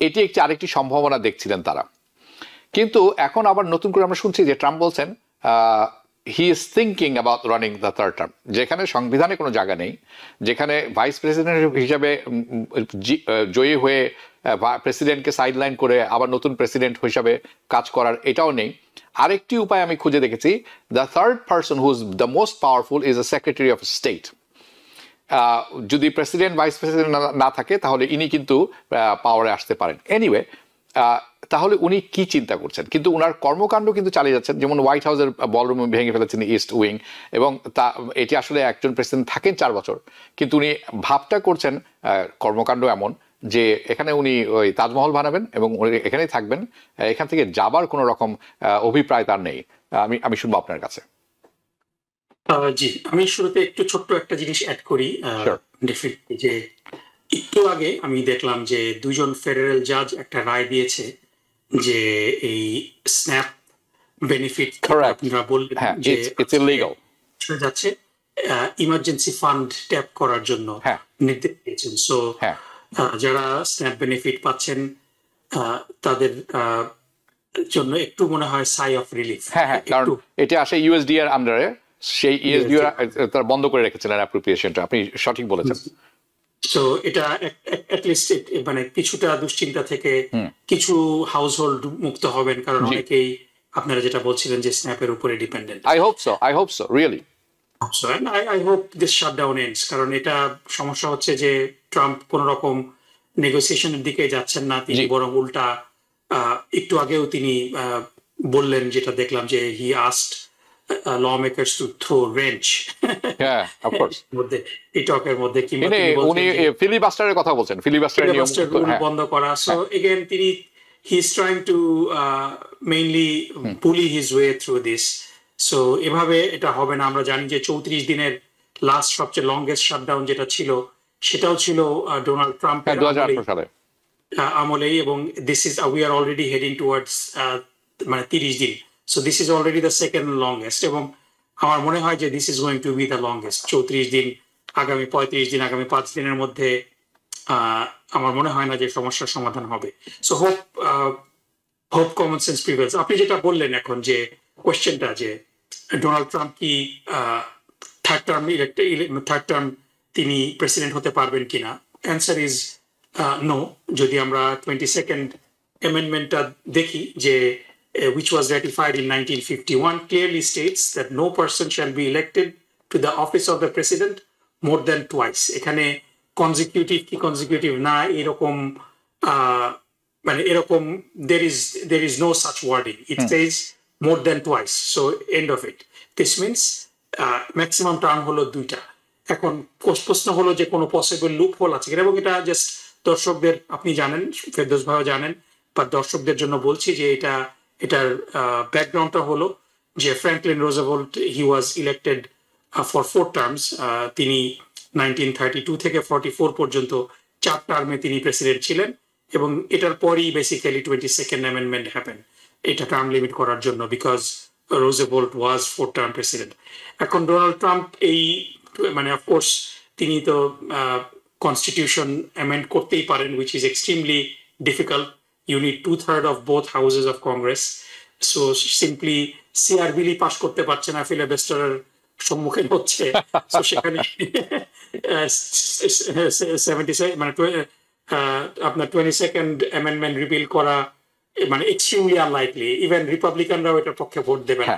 এটি আরেকটি সম্ভাবনা দেখছিলেন তারা। কিন্তু এখন আবার নতুন করে আমরা শুনছি যে ট্রাম্প বলছেন he is thinking about running the third term, যেখানে সংবিধানে কোনো জায়গা নেই, যেখানে ভাইস প্রেসিডেন্ট হিসাবে জয়ী হয়ে প্রেসিডেন্টকে সাইডলাইন করে আবার নতুন প্রেসিডেন্ট হিসাবে কাজ করার এটাও নেই। আরেকটি উপায় আমি খুঁজে দেখেছি, the third person who is the most powerful is the secretary of state. যদি প্রেসিডেন্ট ভাইস প্রেসিডেন্ট না থাকে তাহলে ইনি কিন্তু পাওয়ারে আসতে পারেন। এনিওয়ে, তাহলে উনি কি চিন্তা করছেন, কিন্তু উনার কর্মকাণ্ড কিন্তু চালিয়ে যাচ্ছেন। যেমন হোয়াইট হাউসের বলরুম ভেঙে ফেলেছেন ইস্ট উইং, এবং এটি আসলে একজন প্রেসিডেন্ট থাকেন 4 বছর, কিন্তু উনি ভাবটা করছেন কর্মকাণ্ড এমন যে এখানে উনি ওই তাজমহল বানাবেন এবং এখানেই থাকবেন, এখান থেকে যাবার কোনো রকম অভিপ্রায় তার নেই। আমি শুনবো আপনার কাছে। জি, আমি শুরুতে একটু ছোট্ট একটা জিনিস অ্যাড করি। ডেফিনেটলি যে একটু আগে আমি দেখলাম যে 2জন ফেডারেল জাজ একটা রায় দিয়েছে যে এই স্ন্যাপ বেনিফিট আপনারা বললেন যে যাচ্ছে ইমার্জেন্সি ফান্ড ট্যাপ করার জন্য নির্দেশ দিয়েছেন। সো যারা স্ন্যাপ বেনিফিট পাচ্ছেন তাদের জন্য একটু মনে হয় সাই অফ রিলিফ। কারণ এটা আসে ইউএসডিআর আন্ডারে, সেই ইউএসডিআর তারা বন্ধ করে রেখেছিলেন অ্যাপ্রোপ্রিয়েশনটা। আপনি সঠিক বলেছেন। তো এটা অ্যাটলিস্ট মানে কিছুটা দুশ্চিন্তা থেকে কিছু হাউসহোল্ড মুক্ত হবেন, কারণ অনেকেই আপনারা যেটা বলছিলেন যে স্ন্যাপের উপরে dependent. I hope so really. So and I hope this shutdown ends, কারণ এটা সমস্যা হচ্ছে যে ট্রাম্প কোন রকম নেগোসিয়েশনের দিকে যাচ্ছেন না, তিনি বরং উল্টা একটু আগেও তিনি বললেন, যেটা দেখলাম যে he asked lawmakers to throw wrench of course মধ্যে এই টকের মধ্যে, কিংবা উনি ফিলিবাস্টারের কথা বলছেন, ফিলিবাস্টারের নিয়ম বন্ধ করা। সো এগেইন তিনি he is trying to mainly pull his way through this. So এভাবে এটা হবে না। আমরা জানি যে 34 দিনের লাস্ট সবচেয়ে লংগেস্ট শাটডাউন যেটা ছিল সেটাও ছিল ডোনাল্ড ট্রাম্পের আমলেই, এবং this is we are already heading towards মানে 30 দিন। So this is already the second longest, এবং আমার মনে হয় যে this is going to B the longest. 34 দিন, আগামী 35 দিন, আগামী 5 দিনের মধ্যে আমার মনে হয় না যে সমস্যার সমাধান হবে। So hope common sense prevails. আপনি যেটা বললেন এখন যে কোয়েশ্চেনটা যে ডোনাল্ড ট্রাম্প কি থার্ড টার্ম তিনি প্রেসিডেন্ট হতে পারবেন কিনা, অ্যান্সার ইজ নো। যদি আমরা 22nd অ্যামেন্ডমেন্টটা দেখি যে which was ratified in 1951 clearly states that no person shall be elected to the office of the president more than twice. এখানে consecutive না এরকম মানে এরকম there is no such wording. It says more than twice. So end of it. This means maximum term হলো 2টা। এখন প্রশ্ন হলো যে কোনো পসিবল লুপ হোল আছে কিনা, এবং এটা জাস্ট দর্শকদের, আপনি জানেন, ফেরদৌস ভাইও জানেন, বা দর্শকদের জন্য বলছি যে এটার ব্যাকগ্রাউন্ডটা হলো যে Franklin Roosevelt he was elected for 4 terms. তিনি 1932 থেকে 44 পর্যন্ত 4 টার্মে তিনি প্রেসিডেন্ট ছিলেন, এবং এটার পরই বেসিক্যালি 22nd অ্যামেন্ডমেন্ট হ্যাপেন এটা টার্ম লিমিট করার জন্য, because Roosevelt was 4 term president. এখন ডোনাল্ড ট্রাম্প এই মানে অফকোর্স তিনি তো কনস্টিটিউশন অ্যামেন্ড করতেই পারেন, which is extremely difficult. You need 2/3 of both houses of Congress. So simply CR বিলি পাস করতে পারছে না, ফিলিবাস্টারের সম্মুখীন হচ্ছে। So সেখানে 77 মানে আপনার 22nd অ্যামেন্ডমেন্ট রিপিল করা মানে এক্সট্রিমলি আনলাইকলি। ইভেন রিপাবলিকানরাও এটার পক্ষে ভোট দেবে না।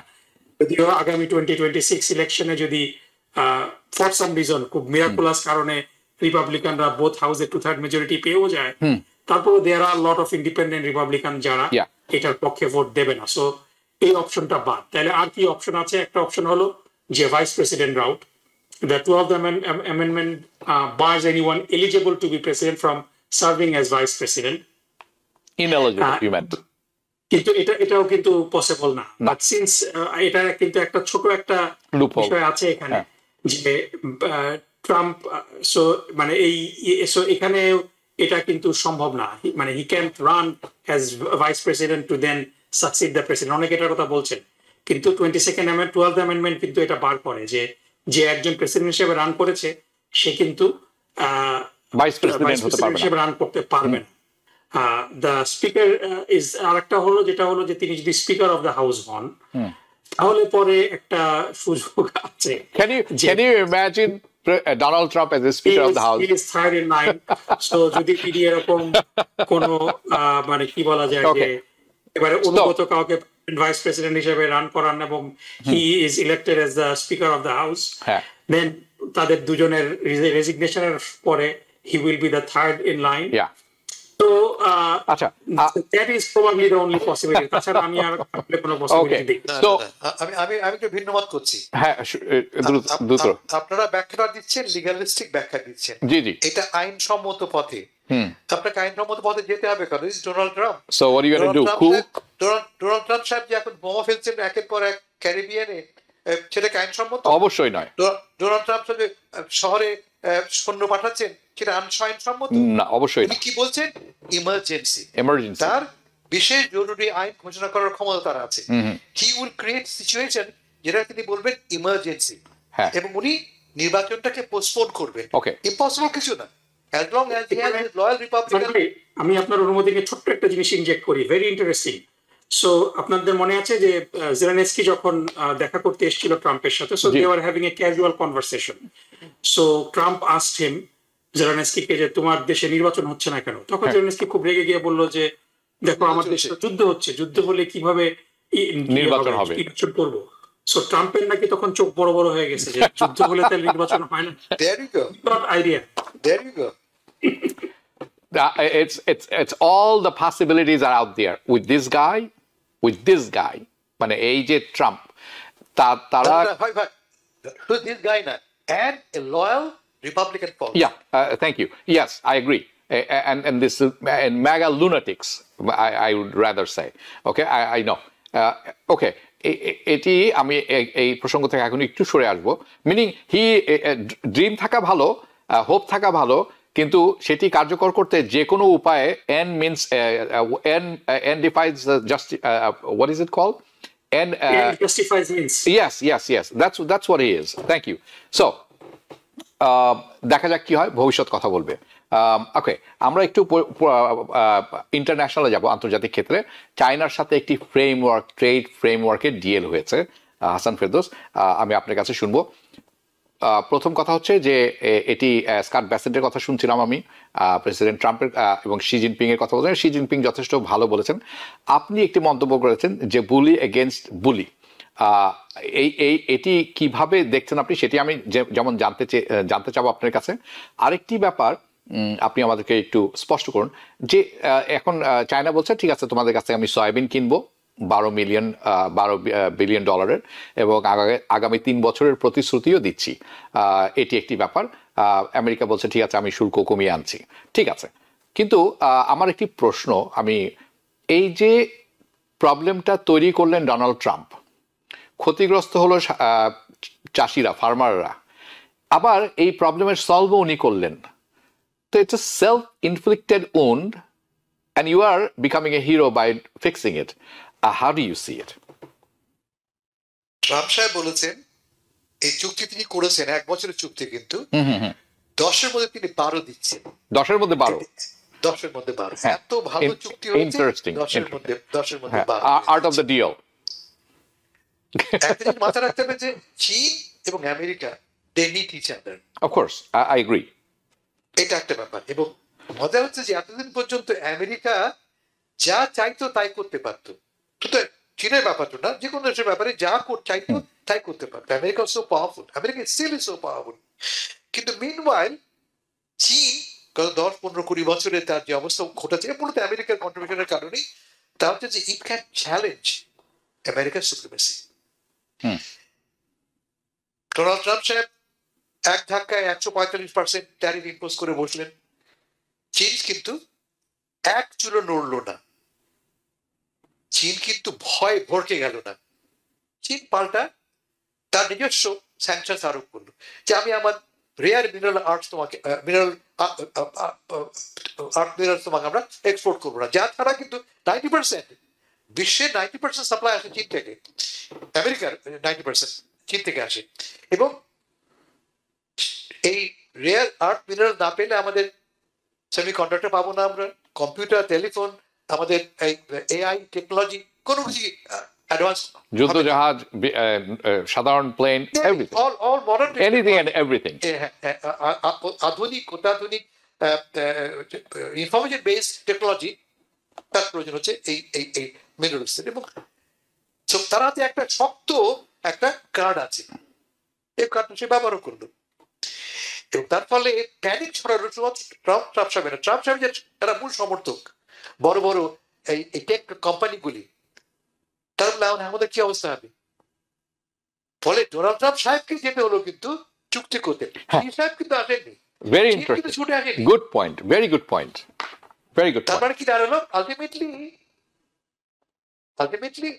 যদিও আগামী 2026 ইলেকশনে যদি ফর সাম রিজন খুব মিরাকুলাস কারণে রিপাবলিকানরা বোথ হাউসে 2/3 মেজরিটি পেয়েও যায়, তারপর দেয়ার আর লট অফ ইন্ডিপেন্ডেন্ট রিপাবলিকান যারা এটার পক্ষে ভোট দেবে না। সো এই অপশনটা বাদ। তাহলে আর কি অপশন আছে? একটা অপশন হলো যে vice president route. The 12th amendment bars anyone eligible to be president from serving as vice president. Ineligible, you meant. কিন্তু এটাও কিন্তু পসিবল না। বাট সিন্স এটা কিন্তু একটা ছোট একটা বিষয় আছে এখানে যে ট্রাম্প, সো মানে এখানে এটা কিন্তু সম্ভব না। মানে he can't run as vice president to then succeed the president. অনেকে এটার কথা বলছেন, কিন্তু 22nd অ্যামেন্ডমেন্ট 12th অ্যামেন্ডমেন্ট কিন্তু এটা বার করে যে যে একজন প্রেসিডেন্ট হিসেবে রান করেছে সে কিন্তু ভাইস প্রেসিডেন্ট হতে পারবে না। হিসেবে রান করতে পারবে না। দ্য স্পিকার ইজ আরেকটা হলো, যেটা হলো যে তিনি যদি স্পিকার অফ দ্য হাউস হন তাহলে পরে একটা সুযোগ আছে। Can you imagine Donald Trump as the Speaker of the House? He is third in line. So যদি তিনি এরকম কোনো মানে কি বলা যায় যে Okay. এবারে অনুগত কাউকে ভাইস প্রেসিডেন্ট হিসেবে রান করান এবং he is elected as the speaker of the house, হ্যাঁ। দেন তাদের দুজনের রেজিগনেশনের পরে he will be the third in line. Yeah. তো আচ্ছা, that is probably the only possibility. তাছাড়া আমি আর কোনো পসিবিলিটি দেখি না। So আমি আমি আমি একটু ভিন্ন মত করছি। হ্যাঁ, দ্রুত। আপনারা ব্যাখ্যা দিচ্ছেন, লিগালিস্টিক ব্যাখ্যা দিচ্ছেন। জি জি। এটা আইনসম্মত পথে। আপনাকে আইনসম্মত পথে যেতে হবে, কারণ is Donald Trump. So what are you going to do? Coup? Donald Trump সাহেব যে এখন বোমা ফেলছেন একের পর এক ক্যারিবিয়ানে, সেটা কি আইনসম্মত? অবশ্যই নয়। ডোনাল্ড ট্রাম্প সাহেব শহরে সৈন্য পাঠাচ্ছেন, সেটা আইনসম্মত না, অবশ্যই উনি না। কি বলছেন? ইমার্জেন্সি। এমার্জেন্সি। তার বিশেষ জরুরি আইন ঘোষণা করার ক্ষমতা তার আছে। হি উইল ক্রিয়েট সিচুয়েশন যেটা তিনি বলবেন ইমার্জেন্সি, হ্যাঁ। এবং উনি নির্বাচনটাকে পোস্টপোন করবেন। Okay. ইম্পসিবল কিছু না, as long as he has his loyal Republican. আমি আপনার অনুমতিকে ছোট্ট একটা জিনিস ইনজেক্ট করি, ভেরি ইন্টারেস্টিং। সো আপনাদের মনে আছে যে জেলেনস্কি যখন দেখা করতে এসেছিল ট্রাম্পের সাথে, so they are having a casual conversation. So Trump asked him, জেলেনস্কিকে, যে তোমার দেশে নির্বাচন হচ্ছে না কেন? তখন জেলেনস্কি খুব রেগে গিয়ে বলল যে দেখো আমার দেশে যুদ্ধ হচ্ছে, যুদ্ধ হলে কিভাবে নির্বাচন হবে, নির্বাচন করবো? সো ট্রাম্পের নাকি তখন চোখ বড় বড় হয়ে গেছে যে যুদ্ধ হলে তাহলে নির্বাচন হয় না। There you go. Not idea. There you go. It's all the possibilities are out there with this guy, মানে এই যে ট্রাম্প, তারা Who's this guy now? And a loyal Republican policy. Yeah, thank you. Yes, I agree. And this and MAGA lunatics, I would rather say. Okay, I know. Okay, এটি আমি এই প্রসঙ্গ থেকে এখন একটু সরে আসবো। মিনিং ড্রিম থাকা ভালো, হোপ থাকা ভালো, কিন্তু সেটি কার্যকর করতে যে কোনো উপায়ে N defines justice. What is it called? N justifies means. Yes. That's what he is. Thank you. So দেখা যাক কি হয়, ভবিষ্যৎ কথা বলবে। ওকে, আমরা একটু ইন্টারন্যাশনালে যাব, আন্তর্জাতিক ক্ষেত্রে। চায়নার সাথে একটি ট্রেড ফ্রেমওয়ার্কের ডিএল হয়েছে। হাসান ফেরদৌস, আমি আপনার কাছে শুনবো। প্রথম কথা হচ্ছে যে এটি স্কট ব্যাসেন্টের কথা শুনছিলাম আমি, প্রেসিডেন্ট ট্রাম্পের এবং শি জিনপিং এর কথা বলছেন। শি জিনপিং যথেষ্ট ভালো বলেছেন। আপনি একটি মন্তব্য করেছেন যে বুলি এগেনস্ট বুলি, এটি কিভাবে দেখছেন আপনি, সেটি আমি যেমন জানতে চাবো আপনার কাছে। আরেকটি ব্যাপার আপনি আমাদেরকে একটু স্পষ্ট করুন যে এখন চায়না বলছে ঠিক আছে তোমাদের কাছ থেকে আমি সয়াবিন কিনবো 12 বিলিয়ন ডলারের, এবং আগামী 3 বছরের প্রতিশ্রুতিও দিচ্ছি। এটি একটি ব্যাপার। আমেরিকা বলছে ঠিক আছে আমি শুল্ক কমিয়ে আনছি, ঠিক আছে। কিন্তু আমার একটি প্রশ্ন, আমি এই যে প্রবলেমটা তৈরি করলেন ডোনাল্ড ট্রাম্প, ক্ষতিগ্রস্ত হলো চাষিরা, ফার্মাররা, আবার এই প্রবলেমের সলভও উনি করলেন। তো it's a self inflicted wound and you are becoming a hero by fixing it. How do you see it? Trump সাহেব বলেছেন এই চুক্তি তিনি করেছেন 1 বছরের চুক্তি, কিন্তু 10-এর মধ্যে তিনি 12 দিচ্ছেন। 10-এর মধ্যে 12? 10-এর মধ্যে 12, এত ভালো চুক্তি হয়েছে। 10-এর মধ্যে 12। Art of the deal. একটা জিনিস মাথায় রাখতে হবে যে চীন এবং America, they need each other. Of course, I agree. এটা একটা ব্যাপার। এবং মজা হচ্ছে যে এতদিন পর্যন্ত আমেরিকা যা চাইতো তাই করতে পারতো, কিন্তু চীনের ব্যাপারটা না, যে কোনো দেশের ব্যাপারে যা চাইতো তাই করতে পারতো। America so powerful, America still is so powerful. কিন্তু মিনওয়াইল চীন গত 10-15-20 বছরে তার যে অবস্থা ঘটেছে, মূলত আমেরিকার কন্ট্রিবিউশনের কারণেই, তা হচ্ছে যে ইট ক্যান চ্যালেঞ্জ আমেরিকার সুপ্রিমেসি। ডোনাল্ড ট্রাম্প সাহেব এক ধাক্কায় 145% ট্যারিফ ইম্পোজ করে বসলেন। চীন কিন্তু এক চুলো নড়লো না, চীন কিন্তু ভয় ভরকে গেল না। চীন পাল্টা তার নিজস্ব স্যাংশনস আরোপ করলো যে আমি আমার রেয়ার মিনারেল আর্টস তোমাকে মিনারেল আর্ট মিনারেল তোমাকে আমরা এক্সপোর্ট করবো না, যা ছাড়া কিন্তু 90% বিশ্বের 90% সাপ্লাই আসে চীন থেকে, আমেরিকার 90% চীন থেকে আসে। এবং এই রেয়ার আর্ট মিনারেল না পেলে আমাদের সেমিকন্ডাক্টর পাবো না, আমরা কম্পিউটার, টেলিফোন, আমাদের এআই টেকনোলজি কোনো কিছু অ্যাডভান্স, যুদ্ধ জাহাজ, সাধারণ plane, everything, all modern, anything and everything. আধুনিক অত্যাধুনিক ইনফরমেশন বেসড টেকনোলজি তার প্রয়োজন হচ্ছে এই এই এই মিনারেলস। এবং তার হাতে একটা শক্ত একটা কার্ড আছে, এই কার্ডটা সে ব্যবহার করলো। এবং তার ফলে প্যানিক ছড়ানো শুধুমাত্র ট্রাম্প সাহেব না, ট্রাম্প সাহেব যারা মূল সমর্থক বড় বড় এই টেক কোম্পানিগুলি, তার আমাদের কি অবস্থা হবে? ফলে ডোনাল্ড ট্রাম্প সাহেবকে যেতে হলো কিন্তু চুক্তি করতে, চীন সাহেব কিন্তু আসেননি। ভেরি চীন কিন্তু ইন্টারেস্টিং, ছুটে আসেনি। Good point, very good point, very good তার পয়েন্ট। মানে কি দাঁড়ালো? আলটিমেটলি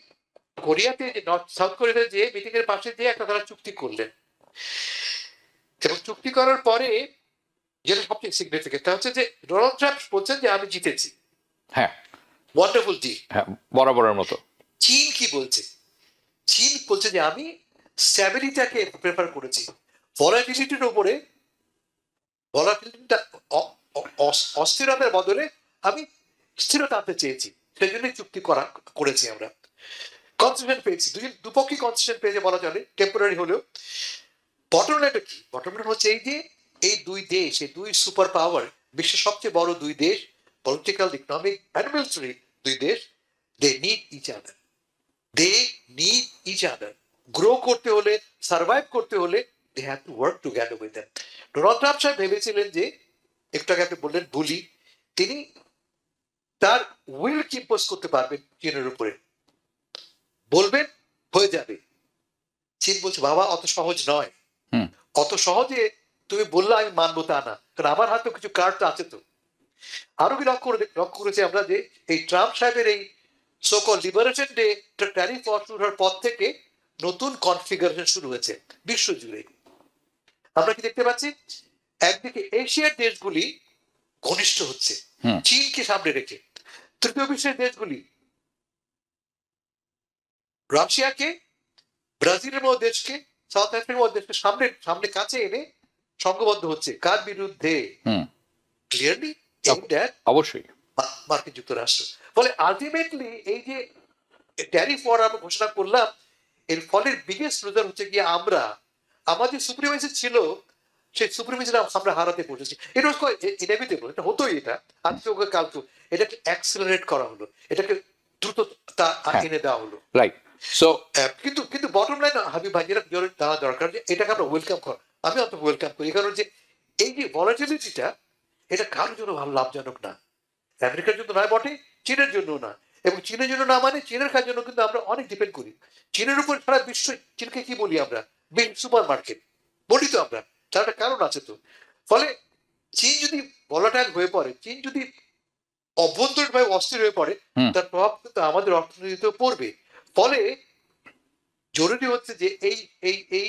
কোরিয়াতে যে সাউথ কোরিয়াতে যে মিটিং এর পাশে যে একটা তারা চুক্তি করলেন, এবং চুক্তি করার পরে যেটা সবচেয়ে সিগনিফিকেন্ট হচ্ছে যে ডোনাল্ড ট্রাম্প বলছেন যে আমি জিতেছি, হ্যাঁ ওয়ান্ডারফুল জি। হ্যাঁ, বরাবরের মতো। চীন কি বলছে? চীন বলছে যে আমি স্ট্যাবিলিটিটাকে প্রেফার করেছি, ভলাটিলিটির উপরে, ভলাটিলিটিটা অস্থিরতার বদলে আমি স্থিরতা আনতে চেয়েছি, সেই জন্যই চুক্তি করেছি আমরা। কনসেশন পেয়েছি, দুপক্ষই কনসেশন পেয়েছে বলা চলে, টেম্পোরারি হলেও। বটম লাইনটা কি? বটম লাইন হচ্ছে এই যে এই দুই দেশ, এই দুই সুপার পাওয়ার, বিশ্বের সবচেয়ে বড় দুই দেশ, পলিটিক্যাল, ইকোনমিক অ্যান্ড মিলিটারি দুই দেশ, they need each other, they need each other. Grow করতে হলে, সার্ভাইভ করতে হলে, they have to work together with them. Donald Trump সাহেব ভেবেছিলেন যে, একটু আগে আপনি বললেন বুলি, তিনি তার উইল কি ইম্পোজ করতে পারবেন চীনের উপরে, বলবেন হয়ে যাবে। চীন বলছে বাবা অত সহজ নয়, অত সহজে তুমি বললে আমি মানবো তা না, কারণ আমার হাতে কিছু কার্ড তো আছে। তো আরো কি লক্ষ্য করেছি আমরা যে এই ট্রাম্প সাহেবের এই সোকল লিবারেশন ডে ট্যারিফ শুরু হওয়ার পর থেকে নতুন কনফিগারেশন শুরু হয়েছে বিশ্ব জুড়ে। আমরা কি দেখতে পাচ্ছি? একদিকে এশিয়ার দেশগুলি ঘনিষ্ঠ হচ্ছে চীনকে সামনে রেখে, তৃতীয় বিশ্বের দেশগুলি রাশিয়াকে, ব্রাজিলের মতো দেশকে, সাউথ আফ্রিকার মতো দেশকে সামনে সামনে কাছে এনে সংঘবদ্ধ হচ্ছে কার বিরুদ্ধে? ক্লিয়ারলি অবশ্যই মার্কিন যুক্তরাষ্ট্র। ফলে আলটিমেটলি এই যে ট্যারিফ ওয়ার আমরা ঘোষণা করলাম, এর ফলের বিগেস্ট রেজাল্ট হচ্ছে কি আমরা আমাদের সুপ্রিমেসি ছিল, সেই সুপ্রিমেসি আমরা হারাতে বসেছি। এটা ইনএভিটেবল, এটা হতোই, এটা আজকে কালকে এটাকে অ্যাক্সিলারেট করা হলো, এটাকে দ্রুততা এনে দেওয়া হলো। রাইট। সো কিন্তু কিন্তু বটম লাইন হাবিব ভাই যেটা জানা দরকার যে এটাকে আমরা ওয়েলকাম করি, আমি অত ওয়েলকাম করি, কারণ যে এই যে ভলাটিলিটিটা এটা কারোর জন্য ভালো লাভজনক না, আমেরিকার জন্য নয় বটে, চীনের জন্য না। এবং চীনের জন্য না মানে চীনের কাজ জন্য কিন্তু আমরা অনেক ডিপেন্ড করি চীনের উপর। সারা বিশ্ব চীনকে কি বলি আমরা? সুপার মার্কেট বলি তো আমরা, তার একটা কারণ আছে তো। ফলে চীন যদি ভলাটাইল হয়ে পড়ে, চীন যদি অভ্যন্তরীণভাবে অস্থির হয়ে পড়ে, তার প্রভাব কিন্তু আমাদের অর্থনীতিতেও পড়বে। ফলে জরুরি হচ্ছে যে এই এই এই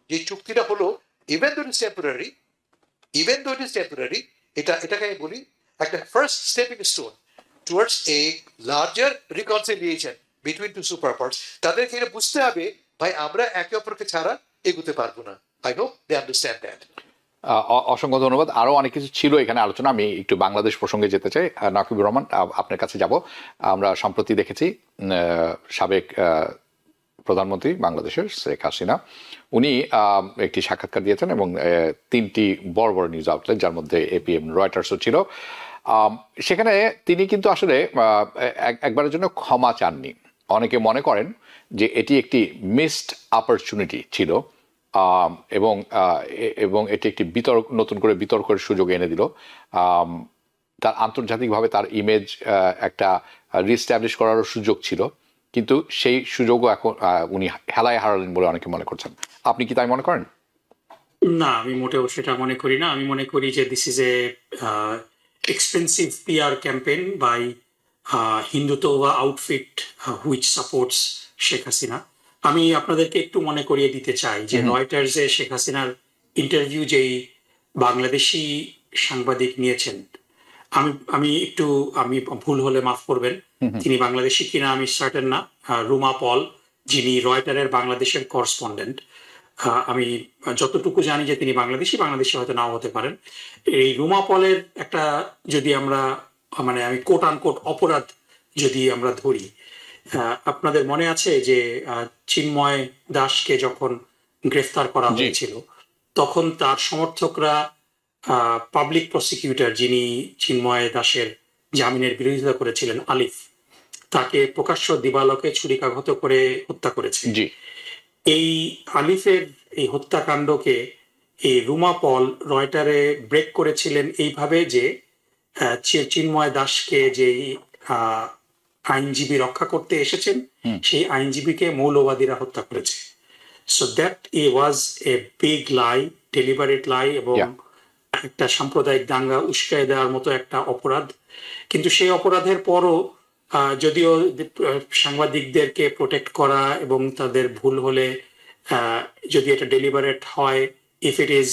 যে চুক্তিটা হলো, even though it is temporary, এটাকে আমি বলি একটা first stepping stone towards a larger reconciliation between two super powers. তাদেরকে এটা বুঝতে হবে ভাই আমরা একে অপরকে ছাড়া এগোতে পারবো না। I hope they understand that. অসংখ্য ধন্যবাদ। আরো অনেক কিছু ছিল এখানে আলোচনা, আমি একটু বাংলাদেশ প্রসঙ্গে যেতে চাই। নাকিবুর রহমান, আপনার কাছে যাব। আমরা সম্প্রতি দেখেছি সাবেক প্রধানমন্ত্রী বাংলাদেশের শেখ হাসিনা, উনি একটি সাক্ষাৎকার দিয়েছেন এবং 3টি বড় বড় নিউজ আউটলেট, যার মধ্যে এপিএম, রয়টার্সও ছিল। সেখানে তিনি কিন্তু আসলে একবারের জন্য ক্ষমা চাননি। অনেকে মনে করেন যে এটি একটি মিসড অপরচুনিটি ছিল এবং এবং এটি একটি নতুন করে বিতর্কের সুযোগ এনে দিল। তার আন্তর্জাতিকভাবে তার ইমেজ একটা রিস্টাবলিশ করারও সুযোগ ছিল, কিন্তু সেই সুযোগও এখন উনি হেলায় হারালেন বলে অনেকে মনে করছেন। আপনি কি তাই মনে করেন? না, আমি মোটেও সেটা মনে করি না। আমি মনে করি যে this is a expensive PR campaign by Hindutva outfit which supports Sheikh Hasina. আমি আপনাদেরকে একটু মনে করিয়ে দিতে চাই যে রয়টার্সে শেখ হাসিনার ইন্টারভিউ যেই বাংলাদেশি সাংবাদিক নিয়েছেন। আমি ভুল হলে মাফ করবেন, তিনি বাংলাদেশি কিনা আমি সার্টেন না। রুমা পল, যিনি রয়টারের বাংলাদেশের করসপন্ডেন্ট, আমি যতটুকু জানি যে তিনি বাংলাদেশি হয়তো নাও হতে পারেন। এই রুমা পলের একটা, যদি আমরা মানে আমি কোট আনকোট অপরাধ যদি আমরা ধরি, আপনাদের মনে আছে যে চিন্ময় দাসকে যখন গ্রেফতার করা জি। হয়েছিল, তখন তার সমর্থকরা পাবলিক প্রসিকিউটর, যিনি চিন্ময় দাসের জামিনের বিরোধিতা করেছিলেন, আলিফ, তাকে প্রকাশ্য দিবালোকে ছুরিকাঘাত করে হত্যা করেছে। জি। এই আলিফের এই হত্যাকাণ্ডকে এই রুমা পল রয়টারে ব্রেক করেছিলেন এইভাবে যে চিন্ময় দাসকে যে আইনজীবী রক্ষা করতে এসেছেন, সেই আইনজীবীকে মৌলবাদীরা হত্যা করেছে। So that was a big lie, deliberate lie, এবং Yeah. একটা সাম্প্রদায়িক দাঙ্গা উস্কায় দেওয়ার মতো একটা অপরাধ। কিন্তু সেই অপরাধের পরও যদিও সাংবাদিকদেরকে প্রোটেক্ট করা এবং তাদের ভুল হলে যদি এটা ডেলিভারেট হয়, if it is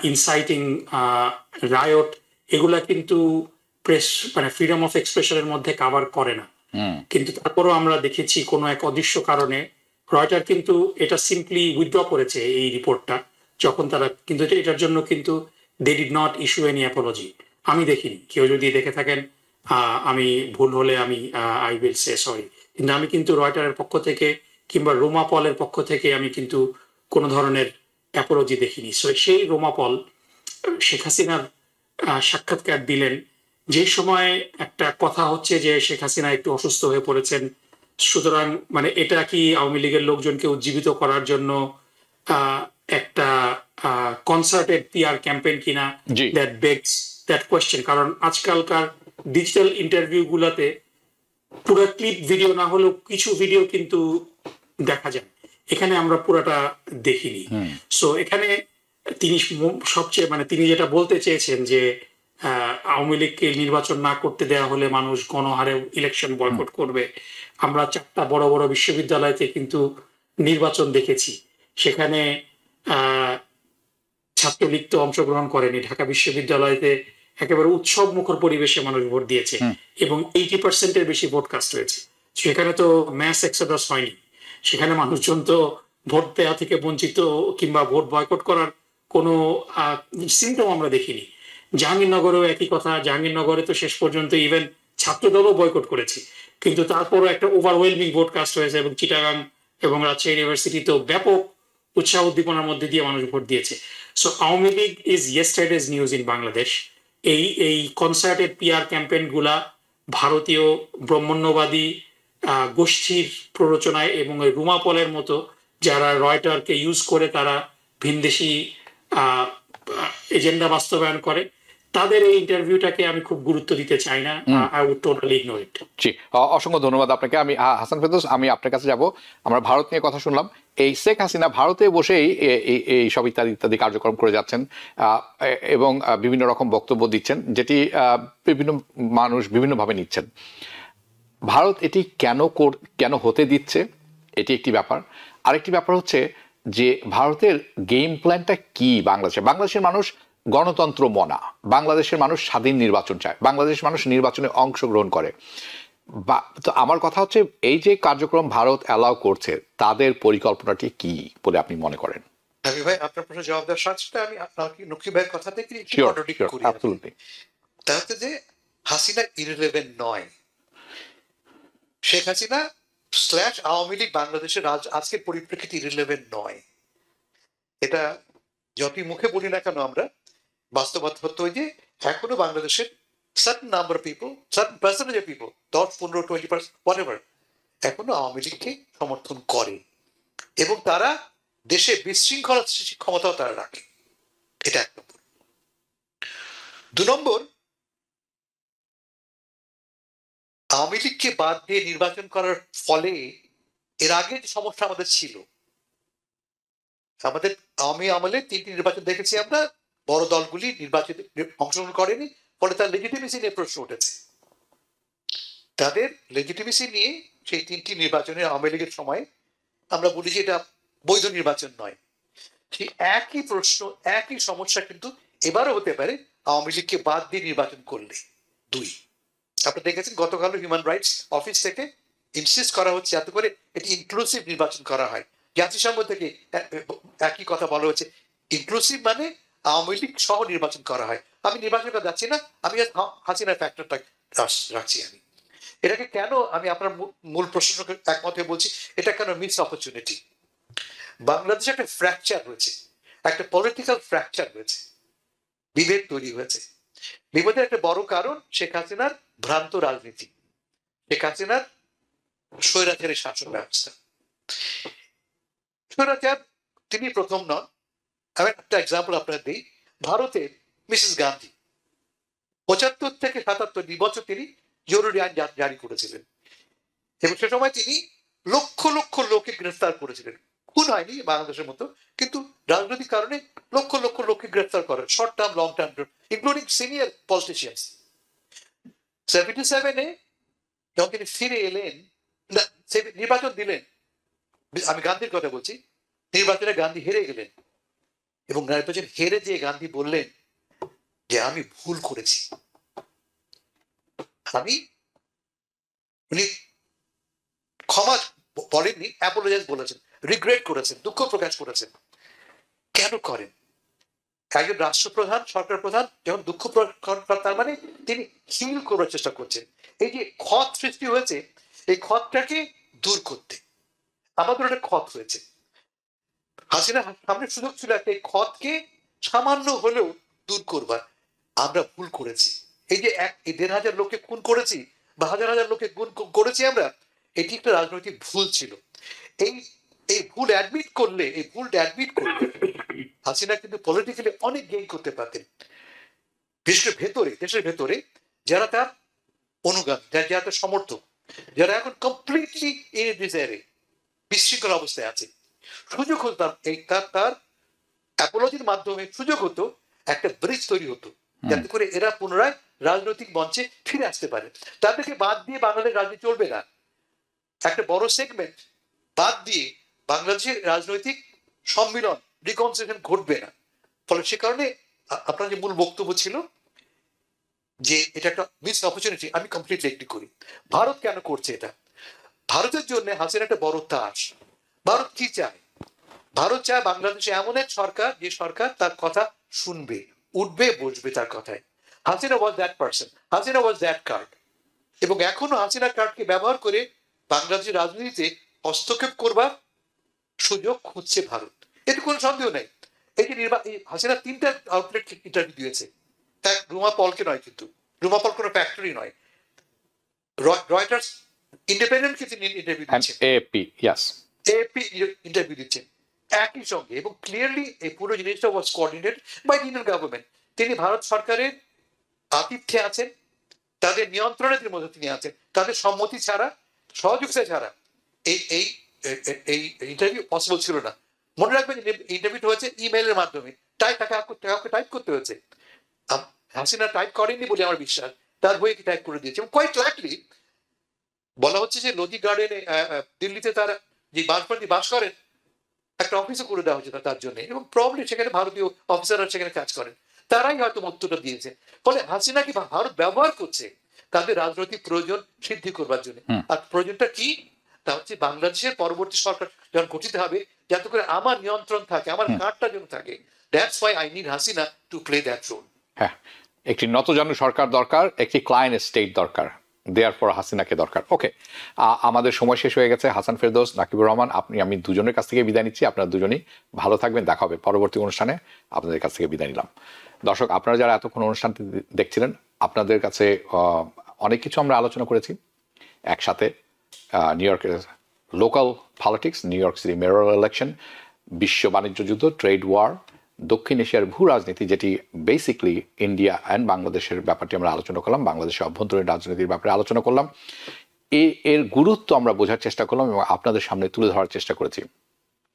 inciting riot, এগুলা কিন্তু প্রেস মানে ফ্রিডম অফ এক্সপ্রেশনের মধ্যে কাভার করে না। কিন্তু তারপরও আমরা দেখেছি কোনো এক অদৃশ্য কারণে রয়টার কিন্তু এটা সিম্পলি উইথড্র করেছে এই রিপোর্টটা, যখন তারা কিন্তু এটার জন্য কিন্তু they did not issue any apology. আমি দেখিনি, কেউ যদি দেখে থাকেন আমি ভুল হলে আমি আই উইল সে সরি, কিন্তু আমি কিন্তু রয়টারের পক্ষ থেকে কিংবা রোমা পলের পক্ষ থেকে আমি কিন্তু কোনো ধরনের অ্যাপোলজি দেখিনি। সো সেই রোমা পল শেখ হাসিনার সাক্ষাৎকার দিলেন যে সময় একটা কথা হচ্ছে যে শেখ হাসিনা একটু অসুস্থ হয়ে পড়েছেন, সুতরাং মানে এটা কি আওয়ামী লীগের লোকজনকে উজ্জীবিত করার জন্য একটা কনসার্টেড পিআর ক্যাম্পেইন কিনা, দ্যাট বেগস দ্যাট কোয়েশ্চেন। কারণ আজকালকার ডিজিটাল ইন্টারভিউ গুলাতে পুরো ক্লিপ ভিডিও না হলেও কিছু ভিডিও কিন্তু দেখা যায়, এখানে আমরা পুরাটা দেখিনি। সো এখানে তিনি সবচেয়ে মানে তিনি যেটা বলতে চেয়েছেন যে আওয়ামী লীগকে নির্বাচন না করতে দেওয়া হলে মানুষ গণহারে ইলেকশন বয়কট করবে। আমরা 4টা বড় বড় বিশ্ববিদ্যালয়তে কিন্তু নির্বাচন দেখেছি, সেখানে ছাত্রলীগ তো অংশগ্রহণ করেনি। ঢাকা বিশ্ববিদ্যালয়তে একেবারে উৎসব মুখর পরিবেশে মানুষ ভোট দিয়েছে এবং 80% বেশি ভোট কাস্ট হয়েছে। সেখানে তো ম্যাস এক্সোডাস হয়নি, সেখানে মানুষজন তো ভোট দেওয়া থেকে বঞ্চিত কিংবা ভোট বয়কট করার কোনো সিমটম আমরা দেখিনি। জাহাঙ্গীরনগরেও একই কথা, জাহাঙ্গীরনগরে তো শেষ পর্যন্ত ইভেন ছাত্রদলও বয়কট করেছে, কিন্তু তারপরও একটা ওভারওয়েলমিং ভোট কাস্ট হয়েছে এবং চিটাগাং এবং রাজশাহী ইউনিভার্সিটিতেও ব্যাপক উৎসাহ উদ্দীপনার মধ্যে দিয়ে মানুষ ভোট দিয়েছে। So Awami League is ইয়েস্টারডেজ news in Bangladesh. এই কনসার্টেড পিআর ক্যাম্পেইন গুলা ভারতীয় ব্রহ্মণ্যবাদী গোষ্ঠীর প্ররোচনায় এবং ওই রুমা পলের মতো যারা রয়টারকে ইউজ করে তারা ভিনদেশি এজেন্ডা বাস্তবায়ন করে, তাদের এই ইন্টারভিউটাকে আমি খুব গুরুত্ব দিতে চাই না। I would totally ignore it. জি, অসংখ্য ধন্যবাদ আপনাকে। আমি হাসান ফেরদৌস, আমি আপনার কাছে যাব। আমরা ভারত নিয়ে কথা শুনলাম, এই শেখ হাসিনা ভারতে বসেই এই সব ইত্যাদি ইত্যাদি কার্যক্রম করে যাচ্ছেন এবং বিভিন্ন রকম বক্তব্য দিচ্ছেন, যেটি বিভিন্ন মানুষ বিভিন্নভাবে নিচ্ছেন। ভারত এটি কেন হতে দিচ্ছে, এটি একটি ব্যাপার। আরেকটি ব্যাপার হচ্ছে যে ভারতের গেম প্ল্যানটা কি বাংলাদেশের মানুষ গণতন্ত্র মনা, বাংলাদেশের মানুষ স্বাধীন নির্বাচন চায়, বাংলাদেশের মানুষ নির্বাচনে অংশগ্রহণ করে। তো আমার কথা হচ্ছে এই যে কার্যক্রম ভারত অ্যালাউ করছে, তাদের পরিকল্পনাটি কি বলে আপনি মনে করেন? আমি ভাই আপনার প্রশ্ন জবাব দেওয়ার সাথে আমি নকিব ভাইয়ের কথা থেকে কন্ট্রাডিক্ট করি। তাহলে যে হাসিনা ইররিলেভেন্ট নয়, শেখ হাসিনা / আওয়ামী লীগ বাংলাদেশের আজকের পরিপ্রেক্ষিতে ইররিলেভেন্ট নয়। এটা যতই মুখে বলি না কেন, আমরা বাস্তবতা হতো যে এখনো বাংলাদেশের certain number of people, certain percentage of people, 10-15-20%, whatever, এখনো আওয়ামী লীগকে সমর্থন করে এবং তারা দেশে বিশৃঙ্খলা সৃষ্টির ক্ষমতাও তারা রাখে। এটা 1 নম্বর। 2 নম্বর, আওয়ামী লীগকে বাদ দিয়ে নির্বাচন করার ফলে এর আগে যে সমস্যা আমাদের ছিল, আমাদের আওয়ামী আমলে 3টি নির্বাচন দেখেছি আমরা, বড় দলগুলি নির্বাচনে অংশগ্রহণ করেনি, ফলে তার লেজিটিমেসি নিয়ে প্রশ্ন উঠেছে। তাদের লেজিটিমেসি নিয়ে সেই 3টি নির্বাচনে আওয়ামী লীগের সময় আমরা বলি যে এটা বৈধ নির্বাচন নয়। সেই একই প্রশ্ন, একই সমস্যা কিন্তু এবারও হতে পারে আওয়ামী লীগকে বাদ দিয়ে নির্বাচন করলে। 2, আপনারা দেখেছেন গতকাল হিউম্যান রাইটস অফিস থেকে ইনসিস্ট করা হচ্ছে যাতে করে এটি ইনক্লুসিভ নির্বাচন করা হয়। জাতিসংঘ থেকে একই কথা বলা হচ্ছে, ইনক্লুসিভ মানে আওয়ামী লীগ সহ নির্বাচন করা হয়। আমি নির্বাচন করে যাচ্ছি না, আমি হাসিনার ফ্যাক্টরটা রাখছি। আমি এটাকে কেন, আমি আপনার মূল প্রশ্নকে একমত হয়ে বলছি, এটা কেন মিস অপরচুনিটি। বাংলাদেশে একটা ফ্র্যাকচার হয়েছে, একটা পলিটিক্যাল ফ্র্যাকচার হয়েছে, বিভেদ তৈরি হয়েছে। বিভেদের একটা বড় কারণ শেখ হাসিনার ভ্রান্ত রাজনীতি, শেখ হাসিনার স্বৈরাচারী শাসন ব্যবস্থা। স্বৈরাচার তিনি প্রথম নন। আমি একটা এক্সাম্পল আপনার দিই। ভারতে মিসেস গান্ধী 75 থেকে 77 বছর তিনি জরুরি আইন জারি করেছিলেন, এবং সে সময় তিনি লক্ষ লক্ষ লোককে গ্রেফতার করেছিলেন। খুন হয়নি বাংলাদেশের মতো, কিন্তু রাজনৈতিক কারণে লক্ষ লক্ষ লোককে গ্রেফতার করেন, short term long term, including senior politicians. 77-এ যখন তিনি ফিরে এলেন, নির্বাচন দিলেন, আমি গান্ধীর কথা বলছি, নির্বাচনে গান্ধী হেরে গেলেন, এবং নির্বাচনে হেরে যে গান্ধী বললেন যে আমি ভুল করেছি। উনি ক্ষমা বলেননি, অ্যাপোলজাইজ বলেছেন, রিগ্রেট করেছেন, দুঃখ প্রকাশ করেছেন। কেন করেন? একজন রাষ্ট্রপ্রধান, সরকার প্রধান যখন দুঃখ প্রকাশ, তার মানে তিনি হিল করার চেষ্টা করছেন। এই যে ক্ষত সৃষ্টি হয়েছে, এই ক্ষতটাকে দূর করতে আমাদের একটা ক্ষত হয়েছে। হাসিনা সামনে সুযোগ ছিল একটা এই ক্ষতকে সামান্য হলেও দূর করবার। আমরা ভুল করেছি। এই যে 1,500 লোককে খুন করেছি বা হাজার হাজার লোককে খুন করেছি আমরা, এটি একটা রাজনৈতিক ভুল ছিল। এই ভুল অ্যাডমিট করলে হাসিনা কিন্তু পলিটিক্যালি অনেক গেইন করতে পারতেন। বিশেষ ভেতরে, দেশের ভেতরে যারা তার অনুগামী, যারা তার সমর্থক, যারা এখন কমপ্লিটলি ডিজায়ারে বিশৃঙ্খল অবস্থায় আছে, সুযোগ হতো তার অ্যাপোলজির মাধ্যমে সুযোগ হতো, একটা ব্রিজ তৈরি হতো যাতে করে এরা পুনরায় রাজনৈতিক মঞ্চে ফিরে আসতে পারে। তাদেরকে বাদ দিয়ে বাংলাদেশ রাজনীতি চলবে না। একটা বড় সেগমেন্ট বাদ দিয়ে বাংলাদেশের রাজনৈতিক সম্মিলন, রিকনসিলিয়েশন ঘটবে না। ফলে সে কারণে আপনার যে মূল বক্তব্য ছিল যে এটা একটা মিস অপরচুনিটি, আমি কমপ্লিটলি এগ্রি করি। ভারত কেন করছে এটা? ভারতের জন্য হাসিনা একটা বড় তাস। ভারত কি চায়? ভারত চায় বাংলাদেশে এমন এক সরকার, যে সরকার তার কথা শুনবে, উঠবে বসবে তার কথায়। Hasina was that person, Hasina was that card. এবং এখনো হাসিনা কার্ডকে ব্যবহার করে বাংলাদেশের রাজনীতিতে হস্তক্ষেপ করবার সুযোগ খুঁজছে ভারত, এতে কোনো সন্দেহ নেই। এই যে হাসিনা 3টা আউটলেট ইন্টারভিউ দিয়েছে, তার রুমা পলকে নয়, কিন্তু রুমা পল কোনো ফ্যাক্টরি নয়, রয়টার্স ইন্ডিপেন্ডেন্টকে তিনি ইন্টারভিউ দিচ্ছেন, এএপি ইন্টারভিউ দিচ্ছেন একই সঙ্গে। এবং ক্লিয়ারলি এই পুরো জিনিসটা ওয়াজ কোঅর্ডিনেটেড বাই ইন্ডিয়ান গভর্নমেন্ট। তিনি ভারত সরকারের আতিথ্যে আছেন, তাদের নিয়ন্ত্রণের মধ্যে তিনি আছেন, তাদের সম্মতি ছাড়া, সহযোগিতা ছাড়া এই ইন্টারভিউ পসিবল ছিল না। মনে রাখবেন ইন্টারভিউটা হয়েছে ইমেইলের মাধ্যমে, তাকে টাইপ করতে হয়েছে। হাসিনা টাইপ করেননি বলে আমার বিশ্বাস, তার বইকে টাইপ করে দিয়েছে। এবং কোয়াইট লাইকলি বলা হচ্ছে যে লজি গার্ডেনে দিল্লিতে তার যে বাসপন্থী বাস করেন, একটা অফিসও করে দেওয়া হচ্ছে তার জন্য, এবং প্রবলি সেখানে ভারতীয় অফিসাররা সেখানে কাজ করেন, তারাই হয়তো উত্তরটা দিয়েছে। ফলে হাসিনাকে ভারত ব্যবহার করছে তাদের রাজনৈতিক প্রয়োজন সিদ্ধি করবার জন্য। আর প্রয়োজনটা কি? তা হচ্ছে বাংলাদেশের পরবর্তী সরকার যখন গঠিত হবে, যাতে করে আমার নিয়ন্ত্রণ থাকে, আমার কার্ডটা যেন থাকে। That's why I need Hasina to play that role. হ্যাঁ, একটি নতজানু সরকার দরকার, একটি ক্লায়েন্ট স্টেট দরকার, দেয়ারফর হাসিনাকে দরকার। ওকে, আমাদের সময় শেষ হয়ে গেছে। হাসান ফেরদৌস, নাকিবুর রহমান, আমি দুজনের কাছ থেকে বিদায় নিচ্ছি। আপনারা দুজনেই ভালো থাকবেন, দেখা হবে পরবর্তী অনুষ্ঠানে। আপনাদের কাছ থেকে বিদায় নিলাম। দর্শক, আপনারা যারা এতক্ষণ অনুষ্ঠানটি দেখছিলেন, আপনাদের কাছে অনেক কিছু আমরা আলোচনা করেছি একসাথে। নিউ ইয়র্কের local politics, new York city mayoral election, বিশ্ব বাণিজ্য যুদ্ধ, ট্রেড ওয়ার, দক্ষিণ এশিয়ার ভূ রাজনীতি, যেটি বেসিকলি ইন্ডিয়া অ্যান্ড বাংলাদেশের ব্যাপারটি আমরা আলোচনা করলাম, বাংলাদেশের অভ্যন্তরীণ রাজনীতির ব্যাপারে আলোচনা করলাম। এর গুরুত্ব আমরা বোঝার চেষ্টা করলাম এবং আপনাদের সামনে তুলে ধরার চেষ্টা করেছি।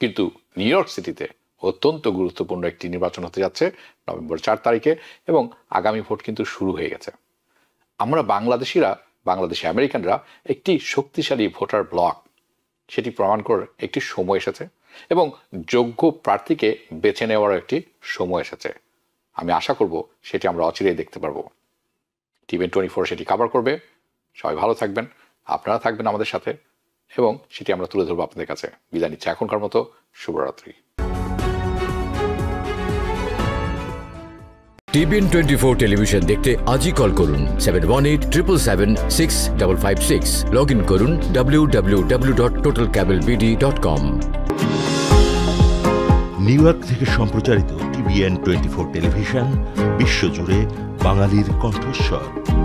কিন্তু নিউ ইয়র্ক সিটিতে অত্যন্ত গুরুত্বপূর্ণ একটি নির্বাচন হতে যাচ্ছে নভেম্বর 4 তারিখে, এবং আগামী ভোট কিন্তু শুরু হয়ে গেছে। আমরা বাংলাদেশি আমেরিকানরা একটি শক্তিশালী ভোটার ব্লক, সেটি প্রমাণ করার একটি সময় এসেছে, এবং যোগ্য প্রার্থীকে বেছে নেওয়ার একটি সময় এসেছে। আমি আশা করব সেটি আমরা অচিরেই দেখতে পারবো। TVN24 সেটি কভার করবে। সবাই ভালো থাকবেন, আপনারা থাকবেন আমাদের সাথে, এবং সেটি আমরা তুলে ধরবো আপনাদের কাছে। বিদায় নিচ্ছি এখনকার মতো। শুভরাত্রি। TVN24 টেলিভিশন দেখতে আজই কল করুন 7187776556। লগ ইন করুন www.totalcablebd.com। নিউ ইয়র্ক থেকে সম্প্রচারিত TVN24 টেলিভিশন বিশ্বজুড়ে বাঙালির কণ্ঠস্বর।